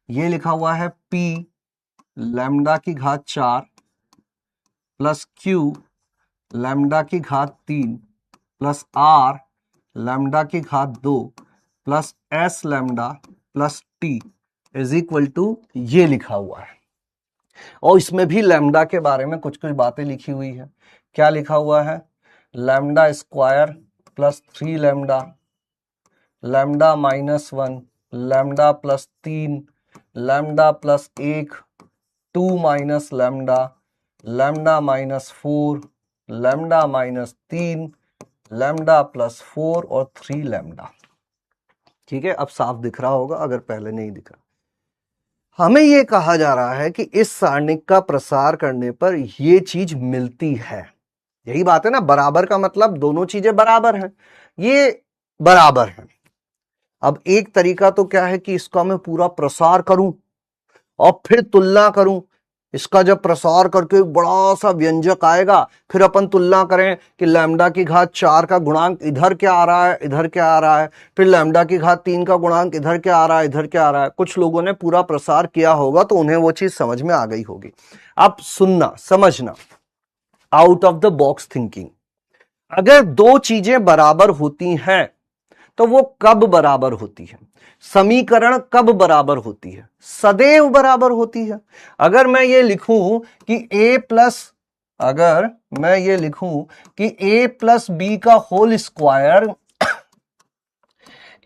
ये लिखा हुआ है P λ⁴ plus Q λ⁴ plus R λ⁴ plus S lambda plus T is equal to, ये लिखा हुआ है। और इसमें भी लैम्डा के बारे में कुछ कुछ बातें लिखी हुई है। क्या लिखा हुआ है, λ² plus 3 lambda, lambda minus 1, lambda plus 3, lambda plus 1, 2 minus lambda, lambda minus 4, lambda minus 3, lambda plus 4 और 3 लैम्डा। ठीक है, अब साफ दिख रहा होगा अगर पहले नहीं दिखा। हमें यह कहा जा रहा है कि इस सारणिक का प्रसार करने पर यह चीज मिलती है। यही बात है ना, बराबर का मतलब दोनों चीजें बराबर हैं, ये बराबर है। अब एक तरीका तो क्या है कि इसका मैं पूरा प्रसार करूं और फिर तुलना करूं। इसका जब प्रसार करके एक बड़ा सा व्यंजक आएगा, फिर अपन तुलना करें कि λ⁴ का गुणांक इधर क्या आ रहा है, इधर क्या आ रहा है, फिर λ⁴ का गुणांक इधर क्या आ रहा है, इधर क्या आ रहा है। कुछ लोगों ने पूरा प्रसार किया होगा तो उन्हें वो चीज समझ में आ गई होगी। अब सुनना, समझना, out of the box thinking. अगर दो चीजें बराबर होती हैं तो वो कब बराबर होती है? समीकरण कब बराबर होती है? सदैव बराबर होती है। अगर मैं ये लिखूं कि अगर मैं ये लिखूं कि a प्लस बी का whole square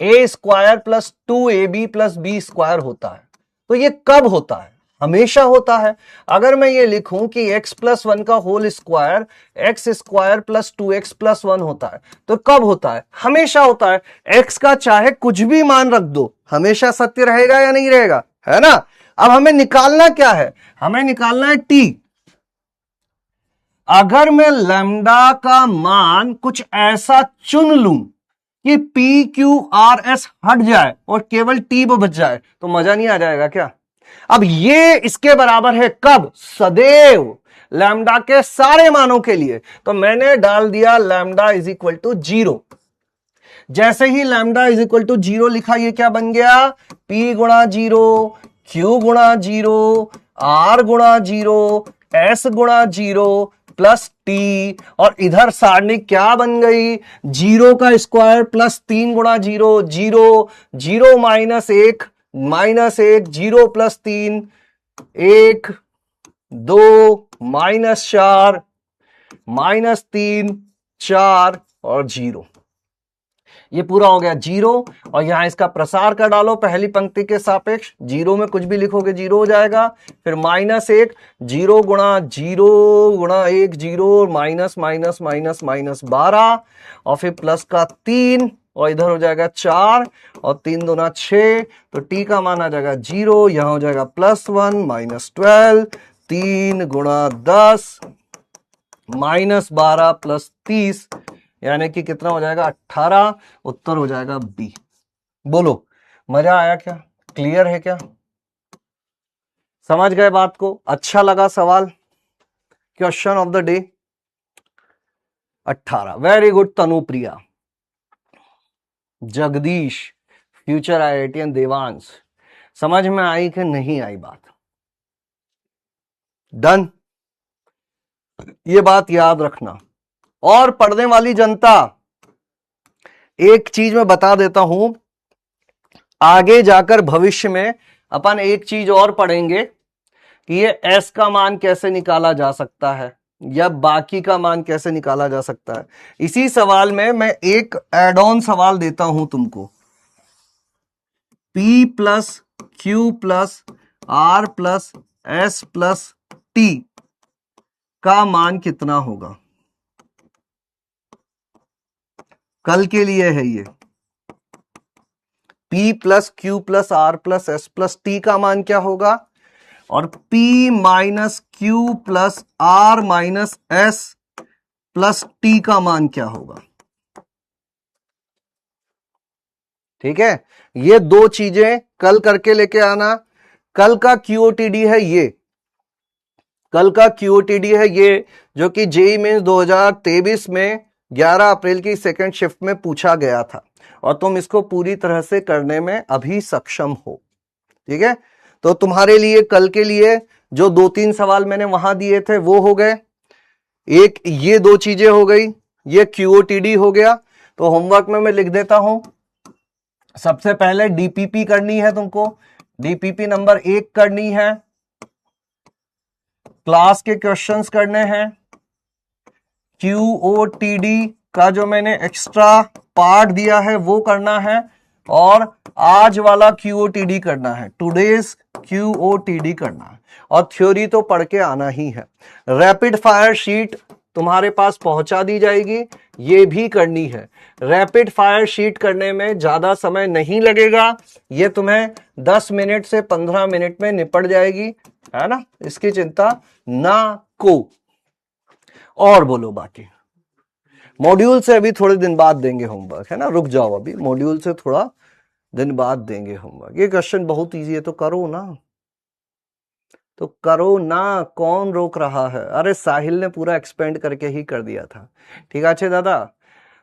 a² plus 2ab plus b² होता है, तो ये कब होता है? हमेशा होता है। अगर मैं ये लिखूं कि x प्लस 1 का whole square x² plus 2x plus 1 होता है, तो कब होता है? हमेशा होता है। x का चाहे कुछ भी मान रख दो, हमेशा सत्य रहेगा या नहीं रहेगा, है ना। अब हमें निकालना क्या है? हमें निकालना है t। अगर मैं लैम्डा का मान कुछ ऐसा चुन लूं कि पी क्यू आर एस हट जाए और केवल टी बच जाए तो मजा नहीं आ जाएगा क्या? अब ये इसके बराबर है कब? सदैव लैम्डा के सारे मानों के लिए। तो मैंने डाल दिया लैम्डा इज इक्वल टू 0। जैसे ही लैम्डा इज इक्वल टू 0 लिखा, ये क्या बन गया? P गुणा 0, Q गुणा 0, R गुणा 0, S गुणा 0 प्लस टी, और इधर सारणी क्या बन गई? 0 का स्क्वायर प्लस 3 गुणा 0, 0, 0 माइनस 1, 0 प्लस 3, 1, 2, -4, -3, 4 और 0। ये पूरा हो गया 0, और यहां इसका प्रसार कर डालो पहली पंक्ति के सापेक्ष। 0 में कुछ भी लिखोगे 0 हो जाएगा। फिर -1, 0 गुणा 0 गुणा 1, 0, माइनस माइनस माइनस माइनस 12, और फिर प्लस का 3, और इधर हो जाएगा 4, और 3 दूना 6, तो टी का मान आ जाएगा 0। यहां हो जाएगा +1 -12, 3 गुणा 10 -12 प्लस 30, यानी कि कितना हो जाएगा? 18। उत्तर हो जाएगा बी। बोलो, मजा आया क्या? क्लियर है क्या? समझ गए बात को? अच्छा लगा सवाल? Question of the day 18। Very good Tanupriya, Jagdish, future IITian Devansh, समझ में आई कि नहीं आई बात? डन। ये बात याद रखना। और पढ़ने वाली जनता, एक चीज मैं बता देता हूं, आगे जाकर भविष्य में अपन एक चीज और पढ़ेंगे कि ये एस का मान कैसे निकाला जा सकता है, या बाकी का मान कैसे निकाला जा सकता है। इसी सवाल में मैं एक एड ऑन सवाल देता हूं तुमको। P plus Q plus R plus S plus T का मान कितना होगा? कल के लिए है ये। P plus Q plus R plus S plus T का मान क्या होगा? और P minus Q plus R minus S plus T का मान क्या होगा? ठीक है, ये दो चीजें कल करके लेके आना। कल का QOTD है ये, कल का QOTD है ये, जो कि जेईई मेंस 2023 में 11 अप्रैल की सेकंड शिफ्ट में पूछा गया था, और तुम इसको पूरी तरह से करने में अभी सक्षम हो। ठीक है, तो तुम्हारे लिए कल के लिए जो 2-3 सवाल मैंने वहां दिए थे वो हो गए। एक ये दो चीजें हो गई, ये QOTD हो गया। तो होमवर्क में मैं लिख देता हूं। सबसे पहले DPP करनी है तुमको, DPP नंबर 1 करनी है, क्लास के क्वेश्चंस करने हैं, QOTD का जो मैंने एक्स्ट्रा पार्ट दिया है वो करना है, और आज वाला QOTD करना है, टुडेज QOTD करना है, और थ्योरी तो पढ़ के आना ही है। रैपिड फायर शीट तुम्हारे पास पहुंचा दी जाएगी, ये भी करनी है। रैपिड फायर शीट करने में ज्यादा समय नहीं लगेगा, ये तुम्हें 10 मिनट से 15 मिनट में निपट जाएगी, है ना, इसकी चिंता ना को। और बोलो बाकी। मॉड्यूल से अभी थोड़े दिन बाद देंगे होमवर्क, है ना, रुक जाओ, अभी मॉड्यूल से थोड़ा दिन बाद देंगे होमवर्क। ये क्वेश्चन बहुत इजी है, तो करो ना, तो करो ना, कौन रोक रहा है? अरे साहिल ने पूरा एक्सपेंड करके ही कर दिया था। ठीक है, अच्छे दादा,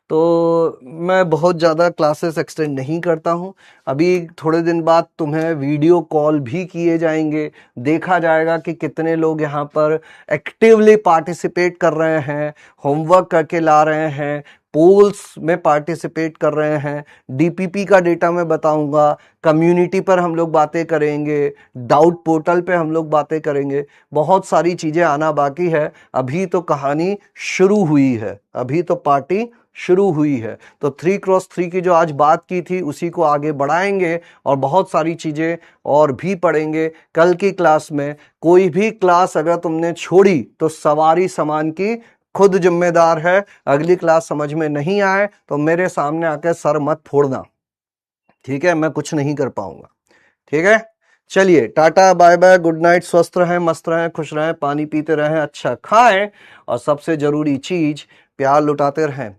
तो मैं बहुत ज़्यादा क्लासेस एक्सटेंड नहीं करता हूं। अभी थोड़े दिन बाद तुम्हें वीडियो कॉल भी किए जाएंगे, देखा जाएगा कि कितने लोग यहाँ पर एक्टिवली पार्टिसिपेट कर रहे हैं, होमवर्क करके ला रहे हैं, पोल्स में पार्टिसिपेट कर रहे हैं। DPP का डेटा मैं बताऊंगा, कम्युनिटी पर हम लोग बातें करेंगे, डाउट पोर्टल पे हम लोग बातें करेंगे, बहुत सारी चीज़ें आना बाकी है। अभी तो कहानी शुरू हुई है, अभी तो पार्टी शुरू हुई है। तो 3x3 की जो आज बात की थी उसी को आगे बढ़ाएंगे, और बहुत सारी चीजें और भी पढ़ेंगे कल की क्लास में। कोई भी क्लास अगर तुमने छोड़ी तो सवारी सामान की खुद जिम्मेदार है। अगली क्लास समझ में नहीं आए तो मेरे सामने आकर सर मत फोड़ना, ठीक है, मैं कुछ नहीं कर पाऊंगा। ठीक है, चलिए टाटा बाय बाय, गुड नाइट, स्वस्थ रहें, मस्त रहें, खुश रहें, पानी पीते रहें, अच्छा खाएं, और सबसे जरूरी चीज प्यार लुटाते रहें।